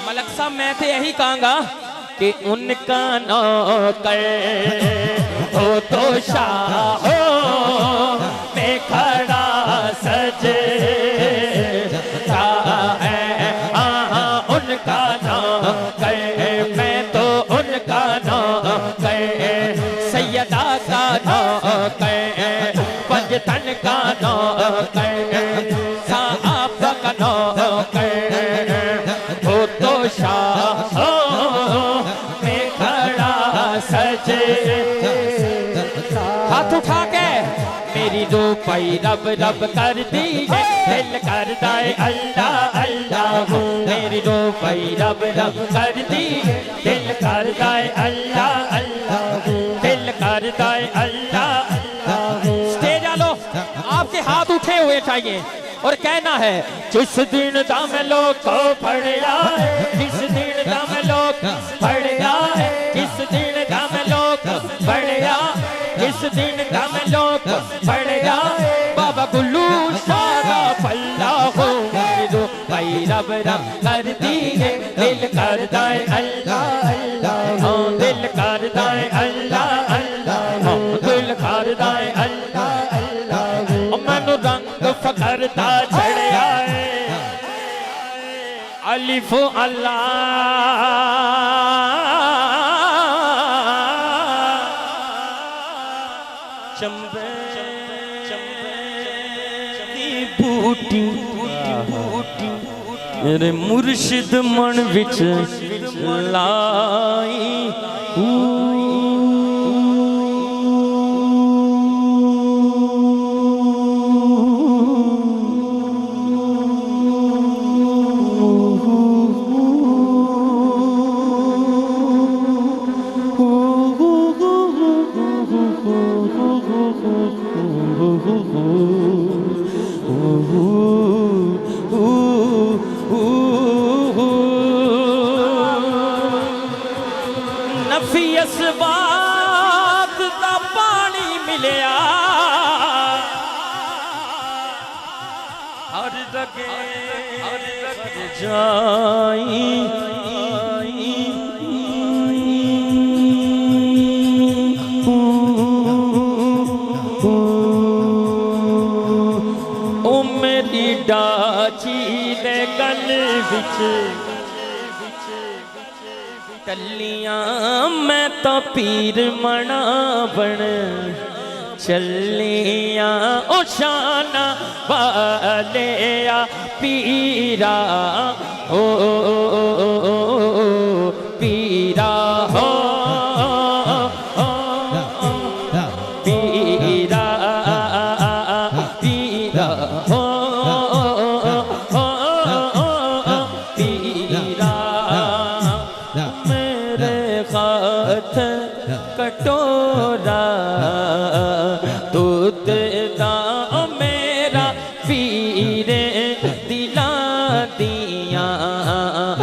मलक साहब मैं तो यही कहूँगा कि उनका नौकर हो तो शाहो में खड़ा सजता है। उनका नौकर मैं तो उनका नौकर सैयदा का नौकर पंजतन का नौकर साहब का नौकर हो तो शाह में खड़ा सजे। हाथ उठा के मेरी दो पाई रब रब कर दी है दिल करता है अल्लाह अल्लाह मेरी दो पाई रब रब कर दी दिल करता है अल्लाह अल्लाह दिल करता है अल्लाह अल्लाह। स्टेज आलो आपके हाथ उठे हुए चाहिए और कहना है जिस दिन दम लोग को पढ़या है जिस दिन दम लोग पढ़या है जिस दिन दम लोग पढ़या जिस दिन दम लोग पढ़या बाबा गुल्लू शाह पल्ला हो दो भाई रब रब कर दिए दिल करता है अल्लाह अल्लाह दिल करता है अल्लाह अल्लाह दिल करता है अल्लाह अल्लाह मैनू रंग फकरता चढ़िया है अलिफ अल्लाह चंबे बूटी मेरे मुर्शिद मन विच लाई बात दा पानी मिलिया हर जगह जाई ओ मेरी डाची दे गल विच टलियां मैं तो पीर मना बन चलियां ओ शाना वाले पीरा हो पीरा हो पीरा पीरा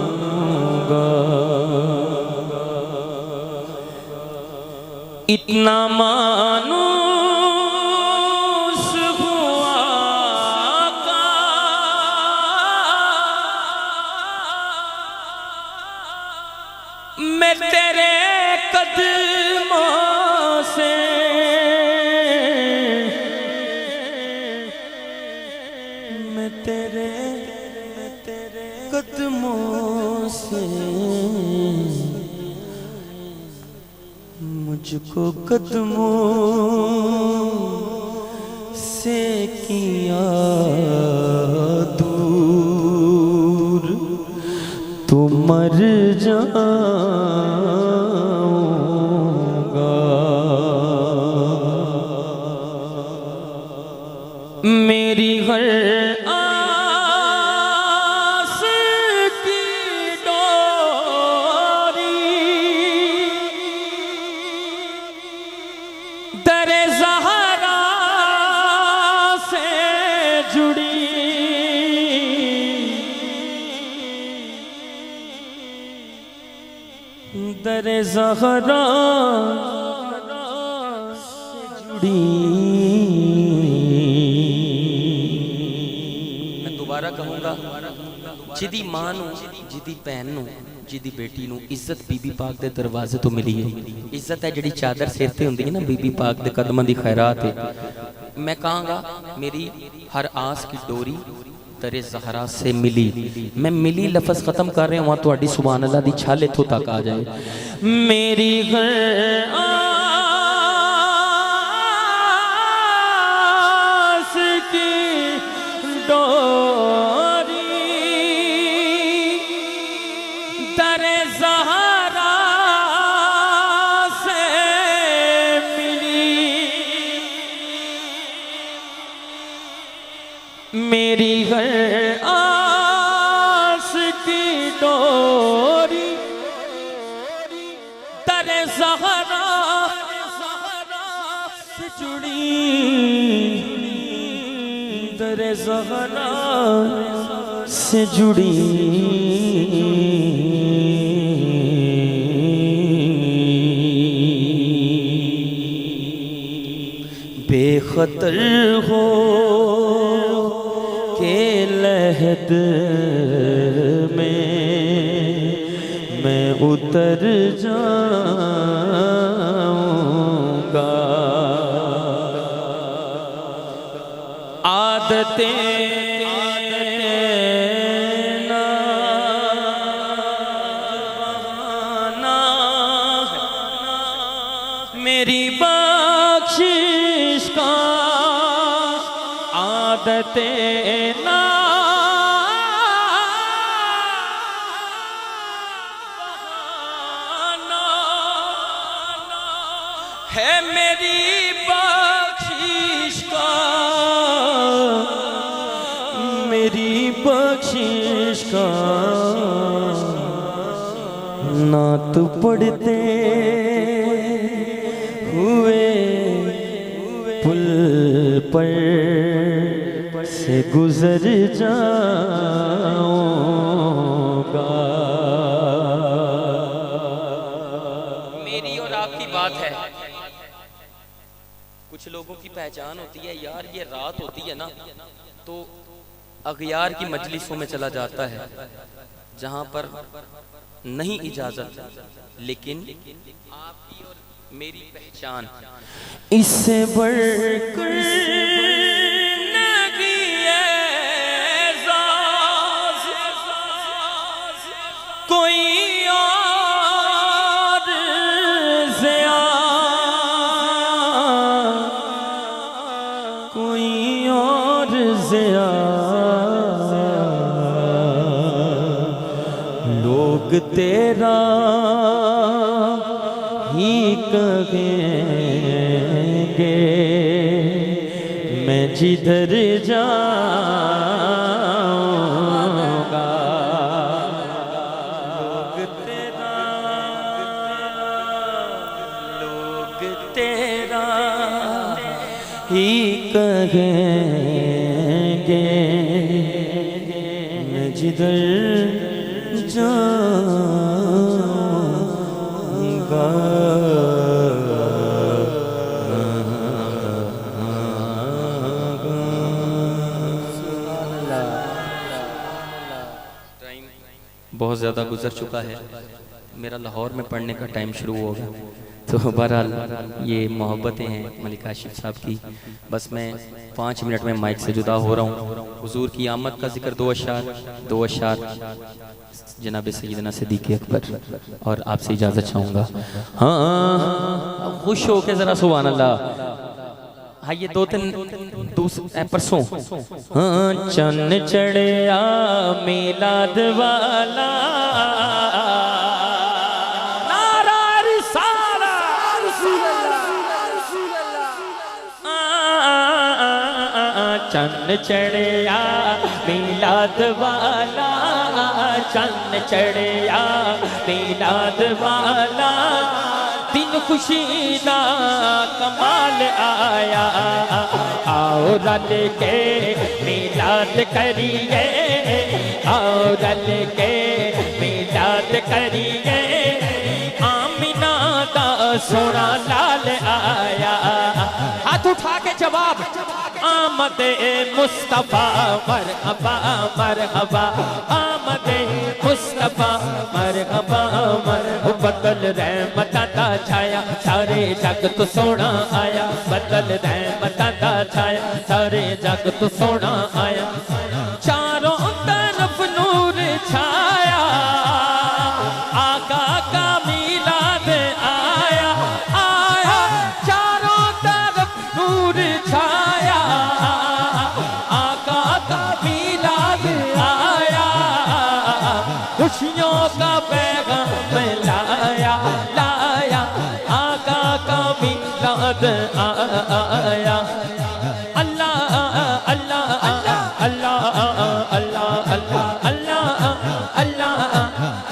जाऊंगा। इतना मानूस हुआ का मैं तेरे कदमों से, मैं तेरे कदमों से, मुझको कदमों से किया दूर, तो मर जाऊंगा। मेरी हर आस की डोरी दरे ज़हरा से जुड़ी, दरे ज़हरा से जुड़ी। मैं दोबारा कहूँगा, जिदी मां नूं, जिदी भैन नूं, जिदी बेटी नूं इज्जत बीबी पाक दे दरवाजे तो मिली है। इज्जत है जिहड़ी चादर सिर ते हुंदी है ना, बीबी पाक दे कदमां दी खैरात है। मैं कहांगा मेरी हर आस की डोरी दरे ज़हरा से मिली। मैं मिली लफ्ज़ ख़त्म कर रहा हूँ, तुहाडी सुभान अल्लाह दी छाल इत्थों तक आ जाए। मेरी हर आस की डोरी दरे ज़हरा से मिली। मेरी हर आस की डोरी दरे ज़हरा से जुड़ी, दरे ज़हरा से जुड़ी। बेखतर हो के लहद में मैं उतर जाऊंगा। आदतें ना बहाना मेरी बख्शिश का, आदतें ना बहाना है मेरी बख्शिश का, मेरी बख्शिश का। नात पढ़ते हुए पुल पर से गुजर जाऊंगा। मेरी और आपकी बात है। कुछ लोगों की पहचान होती है, यार ये रात होती है ना तो अगयार की मजलिसों में चला जाता है जहां पर नहीं इजाजत, लेकिन आपकी और मेरी पहचान इससे बढ़कर कोई और ज़िया, कोई और ज़िया। लोग तेरा ही कहेंगे मैं जिधर जाऊंगा। लोग तेरा ही कहेंगे जिधर जाऊंगा बहुत ज़्यादा गुजर चुका है, मेरा लाहौर में पढ़ने का टाइम शुरू होगा। तो बहरहाल ये मोहब्बतें हैं मलिक काशिफ साहब की। बस मैं 5 मिनट में माइक से जुदा हो रहा हूँ। हुजूर की आमद का जिक्र दो अशार जनाब सैयदना सिद्दीक़ अकबर और आपसे इजाज़त चाहूँगा। हाँ खुश हो के ज़रा सुभान अल्लाह। हाँ ये 2-3 परसों हाँ चन्न चढ़िया मिलाद वाला नारा रिसाला चन्न चढ़िया मिलाद वाला चन्न चढ़िया मिलाद वाला दिन खुशी दा कमाल आया। आओ रल के मिलाद करिए, आओ रल के मिलाद करिए, आमिना दा सोना लाल आया। हाथ उठा के जवाब आमद मुस्तफा मरहबा मरहबा आमद मुस्तफा मरहबा मरहबा। बदल रहमत दा छाया सारे जग तो सोना आया, बदल रहमत दा छाया सारे जग तो सोना आया। चारों तरफ नूर छाया आका का मिलाद आया आया। चारों तरफ नूर छाया आका का मिलाद आया। खुशियों का पैगाम लाया लाया आका का मिलाद आया। अल्लाह अल्लाह अल्लाह अल्लाह अल्लाह अल्लाह अल्लाह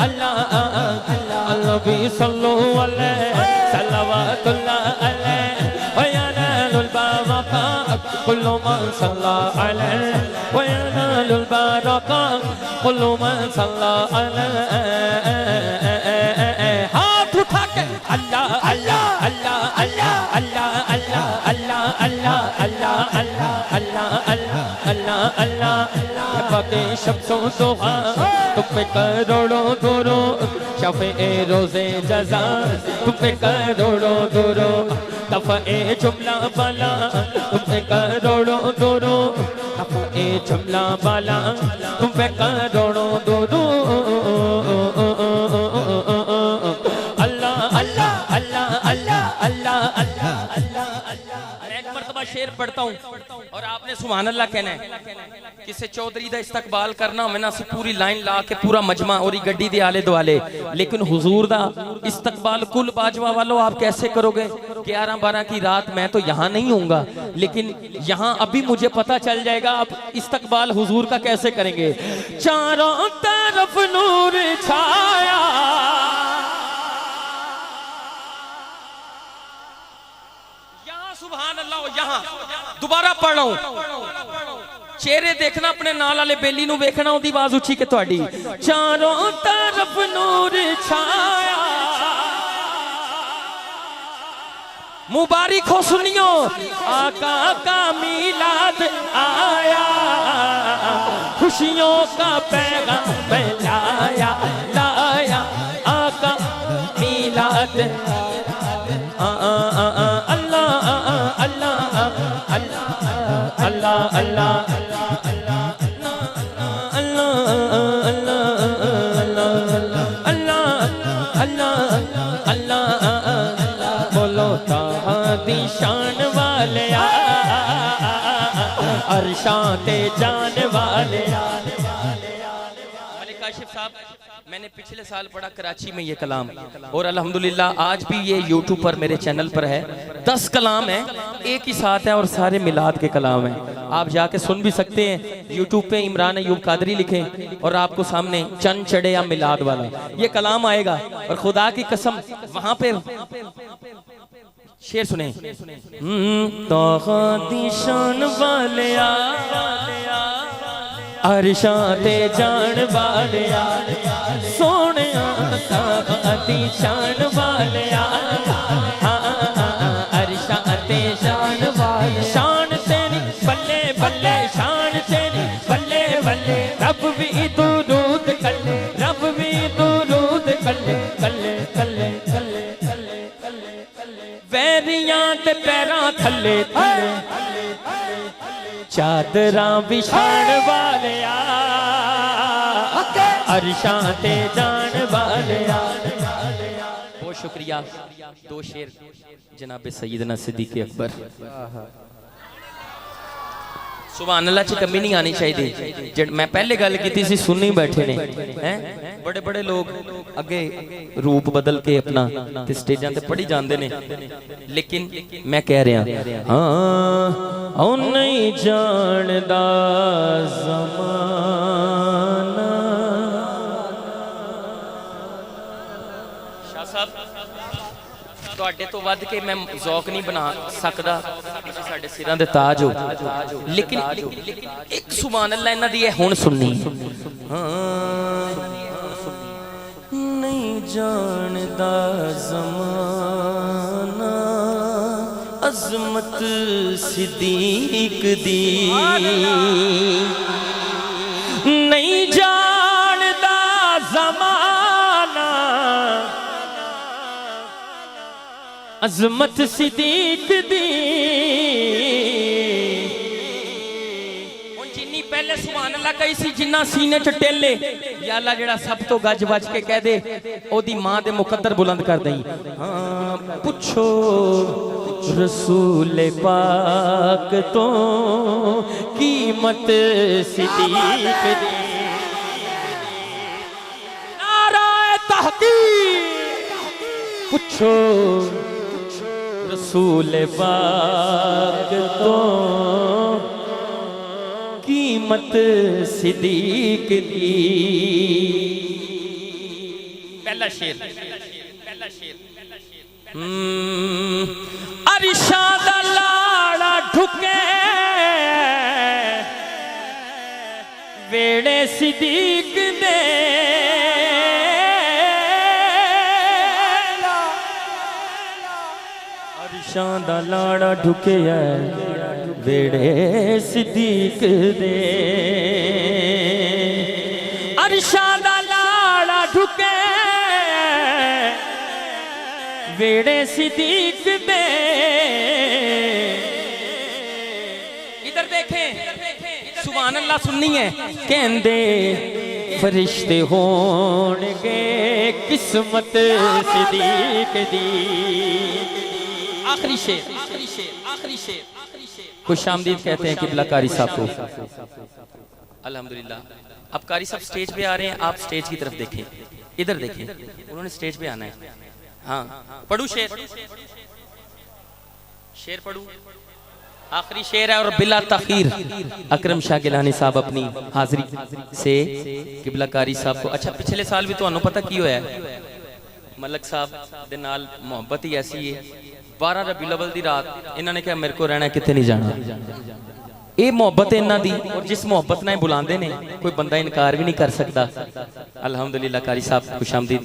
अल्लाह नबी सल्लल्लाहु अलैहि सल्लवातुल्लाह अलैहि व यनालुल बारका कुल्लु मन सल्ला अलैहि व यनालुल बारका कुल्लु मन सल्ला अलैहि। हाथ उठा के अल्लाह अल्लाह अल्लाह अल्लाह अल्लाह अल्लाह अल्लाह अल्लाह अल्लाह अल्लाह अल्लाह अल्लाह अल्लाह बाकी शब्दों दुआ तुम पे करोड़ों दुरूं शफ़े रोज़े जज़ा तुम पे करोड़ों दुरूं दफ़े जुमला बाला तुम पे करोड़ों दुरूं दफ़े जुमला बाला तुम पे करोड़ों दुरूं। अल्लाह अल्लाह अल्लाह अल्लाह अल्लाह अल्लाह अल्लाह अल्लाह। एक मर्तबा शेर पढ़ता हूँ और आपने सुभान अल्लाह कहना है। किसे चौधरी दा इस्तकबाल करना मैं ना पूरी लाइन ला के पूरा मजमा और गड्डी दे आले दुआले, लेकिन हुजूर दा इस्तकबाल कुल बाजवा वालों आप कैसे करोगे? 11-12 की रात मैं तो यहाँ नहीं हूँगा, लेकिन यहाँ अभी मुझे पता चल जाएगा आप इस्तकबाल हुजूर का कैसे करेंगे। चारों तरफ नूर छाया सुभान अल्लाह। यहाँ दोबारा पढ़ रहा हूं, चेहरे देखना अपने नाल वाले बेली नू वेखना, उदी आवाज उची के तुहाडी। चारों तरफ नूर छाया मुबारक हो सुनियो आका का मिलाद आया। खुशियों का पैगाम लाया लाया आका मिलाद अल्लाह अल्लाह अल्लाह बोलो तादी शान वाले अरशां ते जान वाले। मलिक काशिफ साहब मैंने पिछले साल पढ़ा कराची में ये कलाम, और अल्हम्दुलिल्लाह आज भी ये यूट्यूब पर मेरे चैनल पर है। 10 कलाम है एक ही साथ है और सारे मिलाद के कलाम हैं। आप जाके सुन भी सकते हैं यूट्यूब पे, इमरान अयूब कादरी लिखें और आपको सामने चंद चढ़े या मिलाद वाला ये कलाम आएगा। और खुदा की कसम वहां पे शेर सुने शान वाले अरशां ते जान वालिया सोहणिया ताब अती शान वालिया अरशां ते जान वालिया शान तेरी बल्ले बल्ले शान तेरी बल्ले बल्ले रब भी दुरूद कल्ले रब भी दुरूद कल्ले कल्ले कल्ले कल्ले कल्ले कल्ले कल्ले वैरियां ते पैरां थल्ले थल्ले चादरां बिछाण वालिया अरशां ते जान वालिया। बहुत शुक्रिया। दो शेर जनाब सैयदना सिद्दीक अकबर। सुभान अल्लाह च कमी नहीं आनी चाहिए। मैं पहले गल की सी सुन्नी बैठे ने हैं बड़े बड़े लोग अगे रूप बदल के अपना ते स्टेजां ते पढ़ी जाते ने लेकिन मैं कह रहा हाँ ओ नहीं जानदा ज़माना। शाह साहब ਤੁਹਾਡੇ ਤੋਂ ਵੱਧ ਕੇ मैं ਜ਼ੌਕ नहीं बना सकता ਤੁਸੀਂ ਸਾਡੇ ਸਿਰਾਂ ਦੇ ਤਾਜ ਹੋ लेकिन एक सुभान अल्लाह इन्हां दी हुण सुननी नहीं जानदा ज़माना अज़मत सिद्दीक दी नहीं जानदा ज़माना अज़मत सिद्दीक दी। जिन्नी पहले सुभान अल्लाह कही सी जिन्ना सीने च टेले या अल्लाह जेड़ा सब तो गज बज के कह दे ओदी मां दे मुकद्दर बुलंद कर दई। हाँ पुछो रसूल पाक तो कीमत सिद्दीक दी। नाराए तहकीक पुछो रसूल पाक तो कीमत सिद्दीक दी। पहला शेर अरशां दा लाड़ा ढुके वेड़े सिद्दीक दे अरशां दा लाड़ा ढुके वेड़े सिद्दीक दे अरशां दा लाड़ा ढुके वेड़े सिद्दीक दे। इधर देखें सुभान अल्लाह सुननी है कहंदे फरिश्ते होणगे किस्मत सिद्दीक दी। आखिरी शेर आखिरी शेर आखिरी शेर खुशामदीद कहते हैं किबला कारी साहब को। अल्हम्दुलिल्लाह अब कारी साहब स्टेज पे आ रहे हैं आप स्टेज की तरफ देखें इधर देखें उन्होंने स्टेज पे आना है। हाँ पढ़ू शेर शेर पढ़ू आखिरी शेर है और बिला तखीर अकरम शाह गिलानी साहब अपनी हाजिरी से किबला कारी साहब को। अच्छा पिछले साल भी तो पता की होया मलक साहब दे नाल मोहब्बत ही ऐसी है 12 रबीउल अव्वल दी रात इन्होंने कहा मेरे को रहना कितने नहीं जाना। ये मोहब्बत इन्हां दी और जिस मोहब्बत नाल बुलाते ने कोई बंदा इनकार भी नहीं कर सकता। अल्हम्दुलिल्लाह कारी साहब खुशामदीद।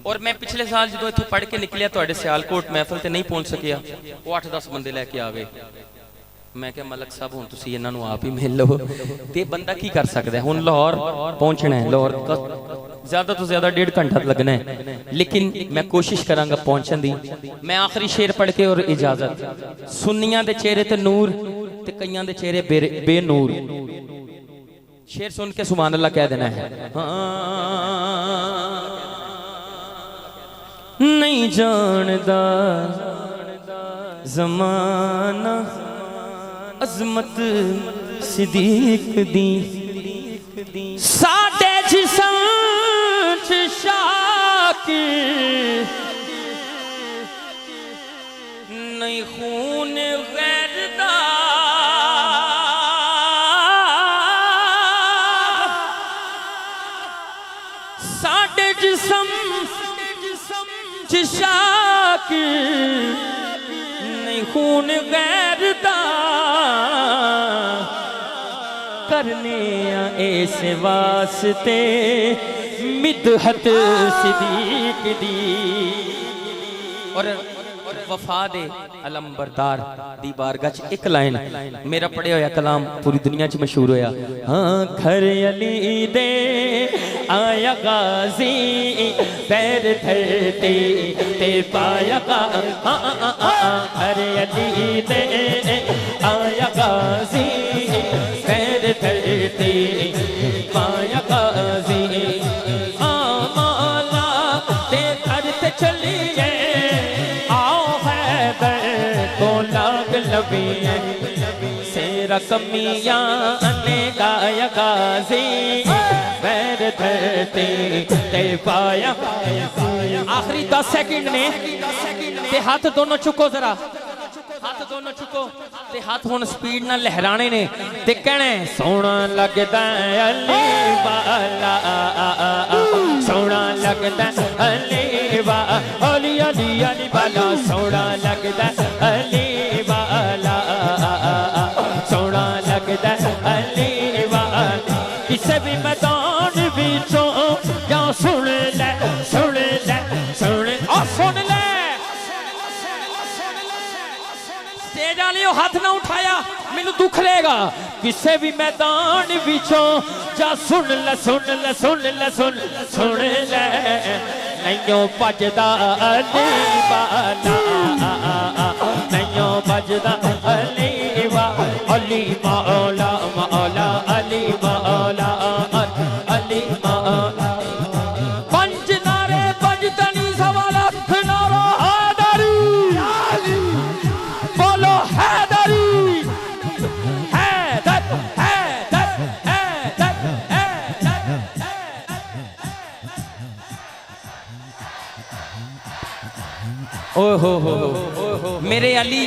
और मैं पिछले साल जो इत्थों पढ़ के निकलिया तुहाडे सियालकोट महफिल ते नहीं पहुंच सकिया वो 8-10 बंदे लैके आ गए। मैं क्या मलक साहब हुण तुसीं इन्हां नूं आप ही मिल लो ते बंदा की कर सकदा है। हुण लाहौर पहुंचना है लाहौर ज्यादा तो ज्यादा 1.5 घंटा लगना है लेकिन मैं कोशिश करांगा पहुंचन दी। मैं आखिरी शेर पढ़ के और इजाजत। सुन्नियां दे चेहरे ते नूर ते कईयां दे चेहरे बेनूर। शेर सुन के सुभान अल्लाह कह देना है। नहीं जानदा ज़माना अज़मत सिद्दीक दी साडे जिस्म च शाकिर नहीं खून गैर दा साडे जिस्म च शाकिर नहीं खून गैर दा करने इस वास्ते मिदहत सिद्दीक दी और वफा दे अलंबरदार दी बारगाह च एक लाइन मेरा पढ़िया होया कलाम पूरी दुनिया च मशहूर होया। हाँ घर अली दे आया गाजी पैर धरती ते पाया गा घर अली दे आया गाजी पैर धरती पाया गाजी माला ते घर ते चलिए सेरा कमियां ने गाया गाजी पैर धरती ते पाया। आखिरी 10 सेकंड ने ते हाथ दोनों चुको जरा हाथ दोनों चुको ते हाथ हुन स्पीड नाल लहराने ने ते कहने सोना लगदा अली वाला सोना लगदा अली वाला अली अली अली वाला सोना लगदा अली वाला सोना लगदा अली वाला किसे भी मैदान विचों या सुन ले सुन ले सुन ओ सुन ले स्टेज वालियों हाथ ना उठाया मैनू दुख लेगा किसे भी मैदान विचों जा सुन ले सुन ले सुन ले सुन सुन ले नैयों भजदा अली वाला नैयों भजदा अली वाला अली मौला मौला अली मौला अली मौला पंज नारे बजतनी सवाला नारा हैदरी बोलो हैदरी हैदर हैदर हैदर हैदर ओ हो मेरे अली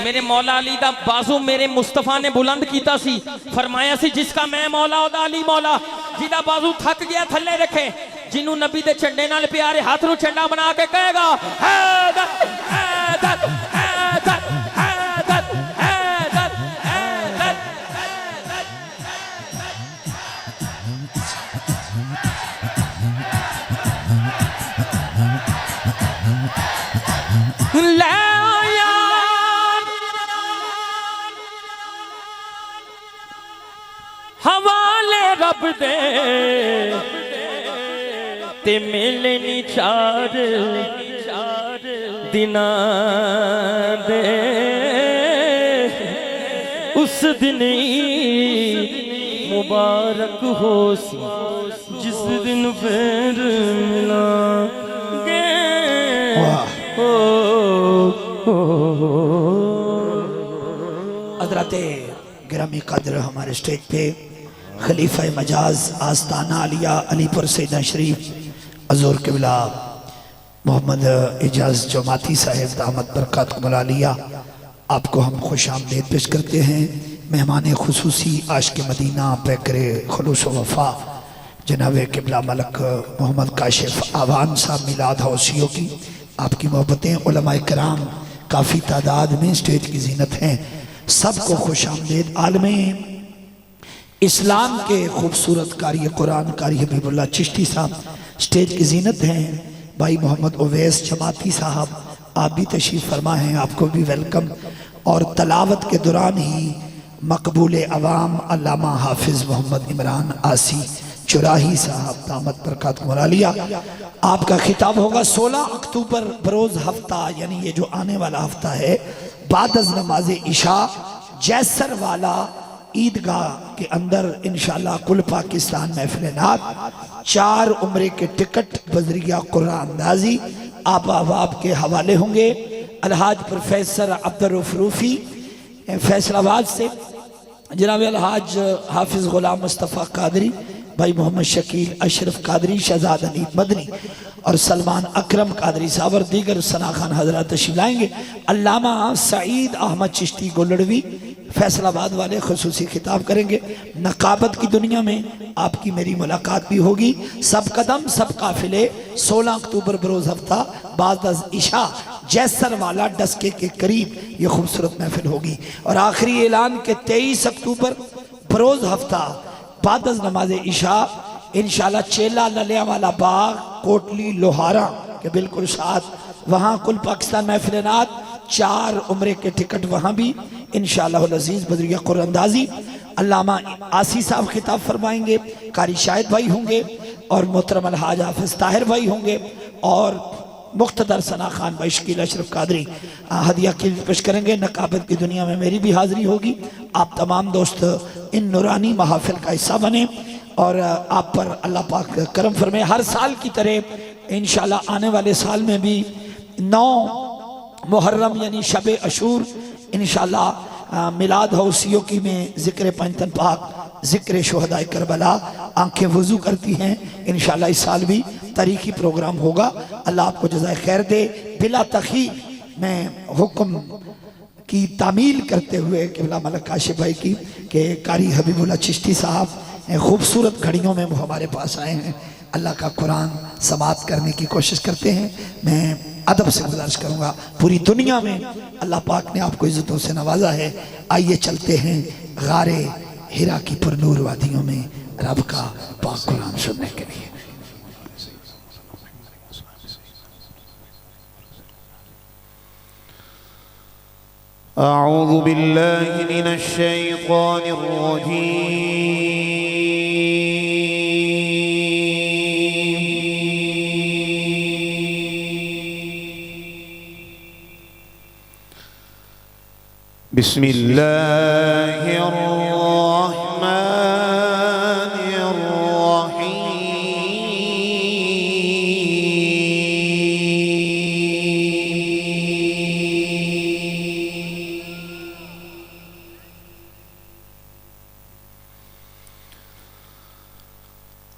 मेरे मौला अली दा बाजू मेरे मुस्तफा ने बुलंद कीता सी फरमाया सी जिसका मैं मौला ओदा अली मौला जिदा बाजू थक गया थल्ले रखे जिन्हों नबी दे झंडे नाल प्यारे हाथ नु झंडा बना के कहेगा हैदर हैदर हैदर हैदर हैदर हैदर ले हवाले रब दे ते मिलनी चार दिना दे उस दिन मुबारक हो सी जिस दिन फिर मिला गे हज़रते गिरामी कदर हमारे स्टेज पे खलीफा मजाज आस्ताना आलिया अलीपुर सैदा शरीफ हजूर किबला मोहम्मद एजाज जमाती साहेब दामद बरकत मलालिया आपको हम खुश आमदीद पेश करते हैं। मेहमान खुसूसी आशिक मदीना पैकर खलूस वफ़ा जनाब किबला मलक मोहम्मद काशिफ आवान साहब मिलाद हौसियों की आपकी मोहब्बतें उलमाए कराम काफ़ी तादाद में स्टेज की जीनत हैं। सबको खुश आमदीद। आलमे इस्लाम के खूबसूरत कारी कुरान कारी हबीबुल्लाह चिश्ती साहब स्टेज की जीनत हैं। भाई मोहम्मद उवैस जमाती साहब आप भी तशरीफ़ फरमा हैं, आपको भी वेलकम। और तलावत के दौरान ही मकबूल अवाम अल्लामा हाफिज़ मोहम्मद इमरान आसी चुराही साहब दामद बरकत मौलालिया आपका खिताब होगा 16 अक्टूबर बरोज़ हफ्ता यानी ये जो आने वाला हफ्ता है बाद अज़ नमाज इशा जैसर वाला ईदगाह के अंदर इंशाअल्लाह कुल पाकिस्तान महफिल नात 4 उम्रे के टिकट बजरिया कुरान अंदाजी आप अहबाब के हवाले होंगे। अलहाज प्रोफेसर अब्दुर्रऊफ रूफी फैसलाबाद से, जनाब अलहाज हाफिज गुलाम मुस्तफ़ा कादरी, भाई मोहम्मद शकील अशरफ कादरी, शहजाद अली मदनी और सलमान अकरम कादरी साहब और दीगर सना खान हजरात तशरीफ लाएंगे। अल्लामा सईद अहमद चिश्ती गोलड़वी फैसलाबाद वाले खुसूसी खिताब करेंगे। नकाबत की दुनिया में आपकी मेरी मुलाकात भी होगी। सब कदम सब काफिले 16 अक्टूबर बरोज़ हफ्ता बाद अज़ इशा जैसर वाला डस्के के करीब ये खूबसूरत महफिल होगी। और आखिरी ऐलान के 23 अक्टूबर बरोज़ हफ्ता बाद अज़ नमाज इशा इंशाल्लाह चेला ललिया वाला बाग कोटली लोहारा के बिल्कुल साथ वहाँ कुल पाकिस्तान महफिल नात 4 उम्रे के टिकट वहाँ भी इंशाअल्लाह अज़ीज़ बदरिया कुरानंदाजी अल्लामा आसी साहब खिताब फरमाएंगे, कारी शाहिद भाई होंगे और मोहतरम अलहाज हाफिज ताहिर भाई होंगे और मुख्तदर सना खान भाई शकील अशरफ कादरी हदिया की पेश करेंगे। नकाबत की दुनिया में मेरी भी हाज़िरी होगी। आप तमाम दोस्त इन नूरानी महाफिल का हिस्सा बने और आप पर अल्लाह पाक करम फरमाए। हर साल की तरह इंशाअल्लाह आने वाले साल में भी 9 मुहर्रम यानी शब अशूर इंशाअल्लाह मिलाद हाउसियों की में ज़िक्र पंजतन पाक ज़िक्र शोहदाए करबला आंखें वज़ू करती हैं। इंशाअल्लाह इस साल भी तारीखी प्रोग्राम होगा। अल्लाह आपको जज़ाए खैर दे। बिला तखीर मैं हुक्म की तामील करते हुए किबला मलक काशिफ भाई की कि कारी हबीबुल्लाह चिश्ती साहब खूबसूरत घड़ियों में वो हमारे पास आए हैं, अल्लाह का कुरान समात करने की कोशिश करते हैं। मैं अदब से गुजारिश करूँगा, पूरी दुनिया में अल्लाह पाक ने आपको इज़्ज़तों से नवाजा है। आइए चलते हैं गारे हिरा की पुरनूर वादियों में रब का पाक कुरान सुनने के लिए। अऊज़ु बिल्लाहि मिनश शैतानिर रजीम। बिस्मिल्लाहिर रहमानिर रहीम।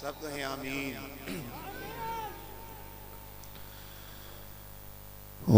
सब कहें आमीन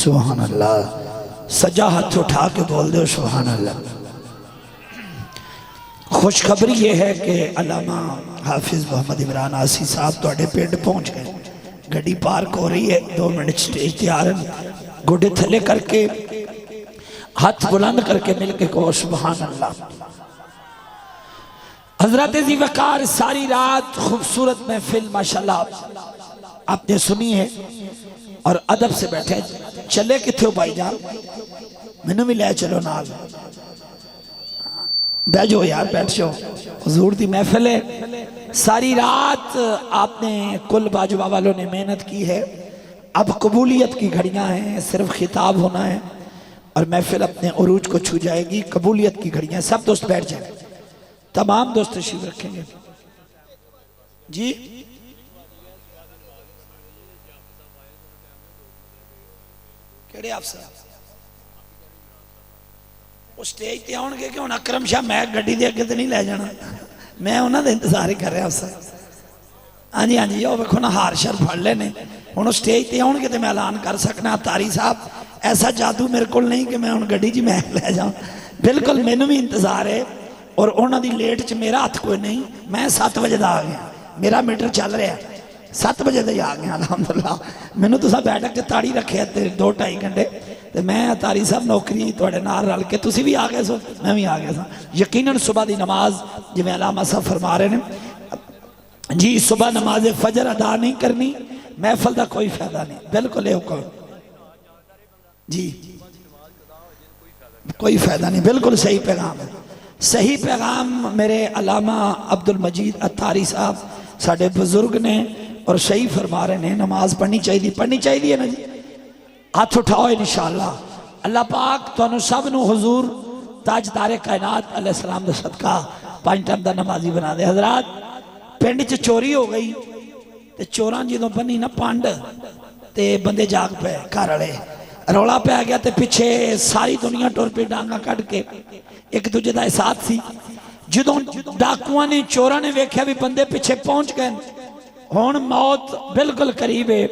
सुभान अल्लाह। सजा हाथ उठा के बोल दो सुभान अल्लाह। खुशखबरी ये है कि अल्लामा हाफिज मोहम्मद इमरान आसी साहब तुहाडे पिंड पहुंच गए। गड्डी पार्क हो रही है, 2 मिनट स्टेज तैयार है। गोडे थले करके हाथ बुलंद करके मिल के कहो सुभान अल्लाह। हजरत जी वकार सारी रात खूबसूरत महफिल माशाल्लाह आपने सुनी है और अदब से बैठे। चले किथे हो भाईजान, मैनू भी ले चलो नाल। बैठ जाओ यार, बैठ जाओ। हुजूर दी महफिल है। सारी रात आपने कुल बाजुबा वालों ने मेहनत की है। अब कबूलियत की घड़ियां हैं, सिर्फ खिताब होना है और महफिल अपने उरूज को छू जाएगी। कबूलियत की घड़ियां। सब दोस्त बैठ जाए, तमाम दोस्त तशरीफ रखेंगे जी। ਕਿਹੜੇ ਅਫਸਰ ਉਹ ਸਟੇਜ ਤੇ ਆਉਣਗੇ ਕਿ ਹੁਣ ਅਕਰਮ ਸ਼ਾਹ ਮੈਂ ਗੱਡੀ ਦੇ ਅੱਗੇ ਤੇ ਨਹੀਂ ਲੈ ਜਾਣਾ, ਮੈਂ ਉਹਨਾਂ ਦਾ ਇੰਤਜ਼ਾਰ ਹੀ ਕਰ ਰਿਹਾ ਅਫਸਰ। हाँ जी हाँ जी, वो वेखो ना हार शर फड़ लेने हुण स्टेज ते आउणगे ते मैं ऐलान कर सकना तारी साहब ऐसा जादू मेरे को नहीं कि मैं हुण गड्डी च मैं लै जाऊँ, बिल्कुल मैनू भी इंतजार है। और उन्हां दी लेट च मेरा हथ कोई नहीं, मैं 7 बजे दा आ गया, मेरा मीटर चल रहा 7 बजे दा ही आ गया अलहमदुल्ला। मैनू तुसां बैठक च ताड़ी रखे ते 2-2.5 घंटे ते मैं तारी साहब नौकरी तुहाडे नाल रल के तुसीं भी आ गए सो मैं भी आ गया सा। यकीनन सुबह दी नमाज जिवें अलामा साहब फरमा रहे हैं जी, सुबह नमाज फजर अदा नहीं करनी, महफल का कोई फायदा नहीं, बिल्कुल ये हुक्म जी, कोई फायदा नहीं, बिल्कुल सही पैगाम है। सही पैगाम मेरे अलामा अब्दुल मजीद अत्तारी साहब साडे बुजुर्ग ने और सही फरमा रहे हैं, नमाज पढ़नी चाहिए ना जी। हाथ उठाओ इंशाअल्लाह अल्लाह पाक तुहानू सब नू हुजूर ताजदारे कायनात अलैहिस्सलाम दा सदका 5 टाइम दा नमाजी बना दे। हजरात पिंड च चोरी हो गई ते चोरां जो बनी ना पंड ते बंदे जाग पे, घर वाले रौला पै गया ते पिछे सारी दुनिया टुर पई डांगा कट के, एक दूजे का एहसास सी। जो डाकुआ ने चोरां ने वेख्या भी बंदे पिछे पहुंच गए, हुण मौत बिल्कुल करीब है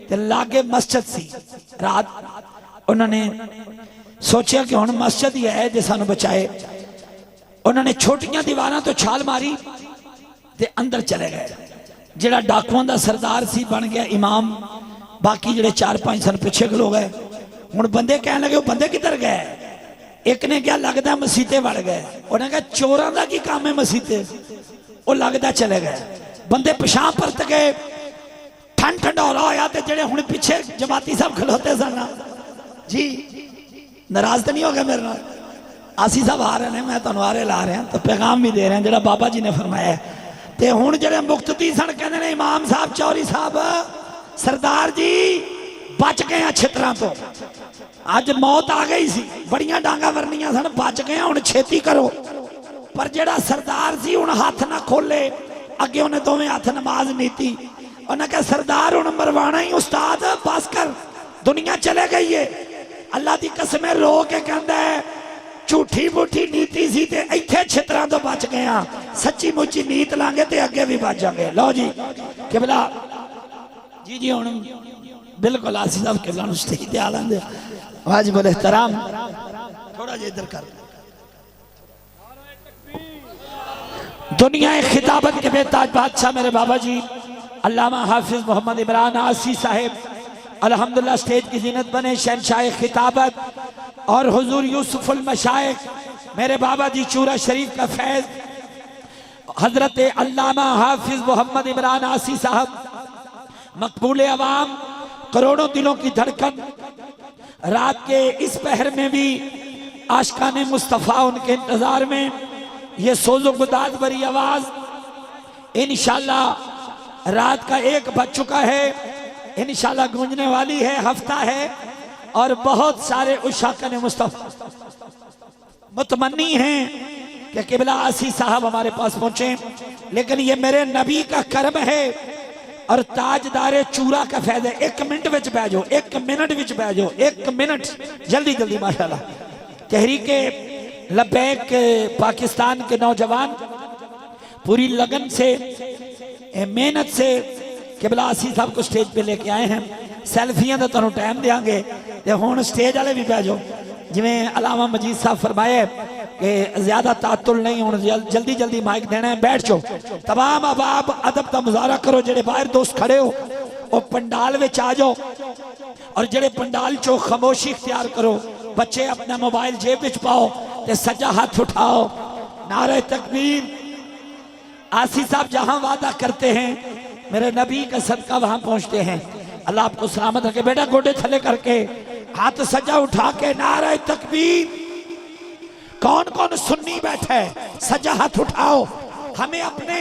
ते लागे मस्जिद सी। रात उन्होंने सोचा कि हुण मस्जिद ही है जो सानू बचाए, उन्होंने छोटियां दीवारां तो छाल मारी ते अंदर चले गए। जिहड़ा डाकुआं दा सरदार सी बन गया इमाम, बाकी जिहड़े 4-5 सन पिछे खलो गए। हुण बंदे कहने लगे वो बंदे किधर गए, एक ने क्या लगता मसीते वड़ गए, उन्हें कहा चोरां दा की काम है मसीते, वो लगता चले गए। बंदे पिछां परत गए, ठंड ठंडौला होया ते जिहड़े हुण पिछे जमाती साहब खलोते सन जी, नाराज तो नहीं हो गए मेरे नाल, आसी साहब आ रहे हैं, मैं तुहानू आरे ला रहा तो पैगाम भी दे रहे हैं जिहड़ा बाबा जी ने फरमाया। ते हुण जिहड़े मुक्तदी सन कहंदे ने इमाम साहब चौरी साहब सरदार जी बच गए हैं छितरां तो, अज मौत आ गई सी, बड़ियां डांगा वरनियां सन, बच गए हुण छेती करो। पर जिहड़ा सरदार सी हुण हाथ ना खोले, अगे उन्हें दोवें हाथ नमाज नीति, उन्हें कहा सरदार हुण मरवाना ही उस्ताद बस कर, दुनिया चले गई है। अल्लाह दी कसम रो के कहंदा है झूठी बूठी नीति सी ते इत्थे छितरां तो बच गए हाँ, सच्ची मुच्ची नीत लांगे ते अगे भी बच जाएंगे। लो जी किबला जी जी हुण बिल्कुल आसिफ साहब किबला नूं स्टेज ते आ लैंदे, वाजिबुल एहतराम थोड़ा जिहा इधर कर। दुनिया खिताबत के बेताज बादशाह मेरे बाबा जी अल्लामा हाफिज मोहम्मद इमरान आसी साहेब अल्हम्दुलिल्लाह स्टेज की जीनत बने, शहनशाह खिताबत और हुजूर यूसुफुल मशाइख मेरे बाबा जी चूरा शरीफ का फैज हजरत अल्लामा हाफिज मोहम्मद इमरान आसी साहब, मकबूल अवाम, करोड़ों दिलों की धड़कन। रात के इस पहर में भी आशिकाने मुस्तफ़ा उनके इंतजार में ये सोजो गुदाज भरी आवाज इंशाअल्लाह रात का 1 बज चुका है, इंशाअल्लाह गूंजने वाली है, हफ्ता है और बहुत सारे उशाकन मुस्तफ़ा मुतमन्नी हैं कि किबला आसी साहब हमारे पास पहुंचे, लेकिन ये मेरे नबी का कर्म है और ताजदारे चूरा का फैज़ है। 1 मिनट विच बह जाओ, 1 मिनट विच बह जाओ, 1 मिनट जल्दी जल्दी माशाल्लाह। तहरीके लब्बैक पाकिस्तान के नौजवान पूरी लगन से मेहनत से किबला आसी साहब को स्टेज पे लेके आए हैं। सैल्फियां का तुहानू टाइम देंगे तो हुण स्टेज वाले भी बह जाओ, जिवें अलामा मजीद साहब फरमाए कि ज्यादा तातुल नहीं, हुण जल्दी जल्दी माइक देना है, बैठ जाओ। तमाम अहबाब अदब का मुजाहरा करो, जेडे बाहर दोस्त खड़े हो वो पंडाल में आ जाओ और जेडे पंडाल चो खामोशी इख्तियार करो। बच्चे अपना मोबाइल जेब में पाओ ते सज्जा हाथ उठाओ, नारे तकबीर। आसी साहब जहां वादा करते हैं मेरे नबी का सदका वहां पहुंचते हैं। अल्लाह आपको सलामत रखे। बेटा गोडे थले करके हाथ सज्जा उठा के नारे तकबीर। कौन कौन सुन्नी बैठा है सज्जा हाथ उठाओ। हमें अपने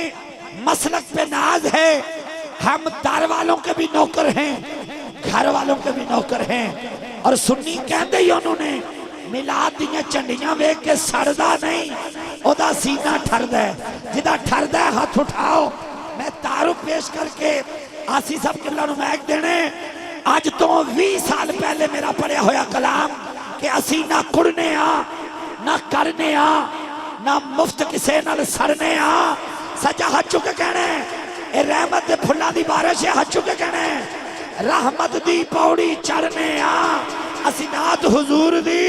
मसलक पे नाज है, हम दर वालों के भी नौकर हैं, घर वालों के भी नौकर हैं। और सुन्नी कहते ही उन्होंने मिलाद दियां झंडियां वेख के सड़दा नहीं, ओदा सीना ठरदा है। जिदा ठरदा है हाथ उठाओ। मैं तारुफ पेश करके आसी साहब किला नूं मैक देने अज तो 20 साल पहले मेरा पढ़िया होया कलाम कि असी ना कुड़ने ना करने ना मुफ्त किसे नाल सरने सजा हाथ चुके कहने ए रहमत दे फुल्लां दी बारिश हाथ चुके कहने रहमत दी पौड़ी चढ़ने असी नात हुजूर दी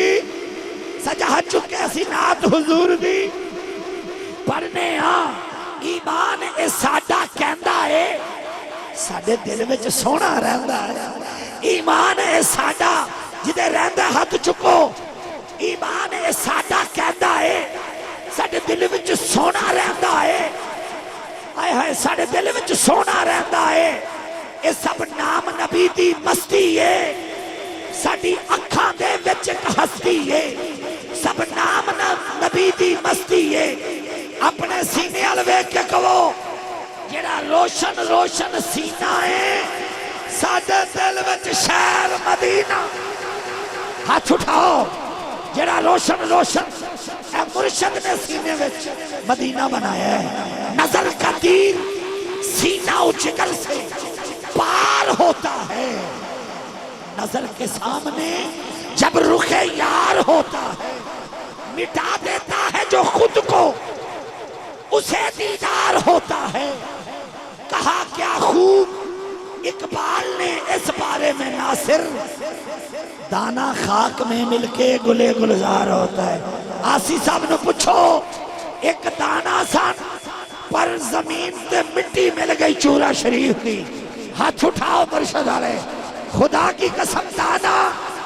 सजा हाथ चुके असी नात हुजूर दी पढ़ने ईमान ए साडा कहंदा है साडे दिल विच सोना रहंदा है ईमान ए साडा जिदे रहंदा हाथ चुको ईमान ए साडा कहंदा है साडे दिल विच सोना रहंदा है आए हाय साडे दिल विच सोना रहंदा है ये सब नाम नबी दी मस्ती है साडी अखां दे विच एक हस्ती है सब नाम नबी दी मस्ती है अपने सीने अल वेख के कहो जेड़ा रोशन रोशन सीना है साडे दिल विच शहर मदीना हाथ उठाओ जेड़ा रोशन रोशन मुर्शद ने सीने विच मदीना बनाया है नजर का तीर सीना उजगल से पार होता है नजर के सामने जब रुखे यार होता है मिटा देता है जो खुद को उसे दीदार होता है कहा क्या खूब इकबाल ने इस बारे में नासिर दाना खाक में मिलके गुले गुलजार होता है आसी साहब ने पूछो एक दाना सन पर जमीन से मिट्टी मिल गई चूरा शरीफ की हाथ उठाओ मुर्शद वाले खुदा की कसम दाना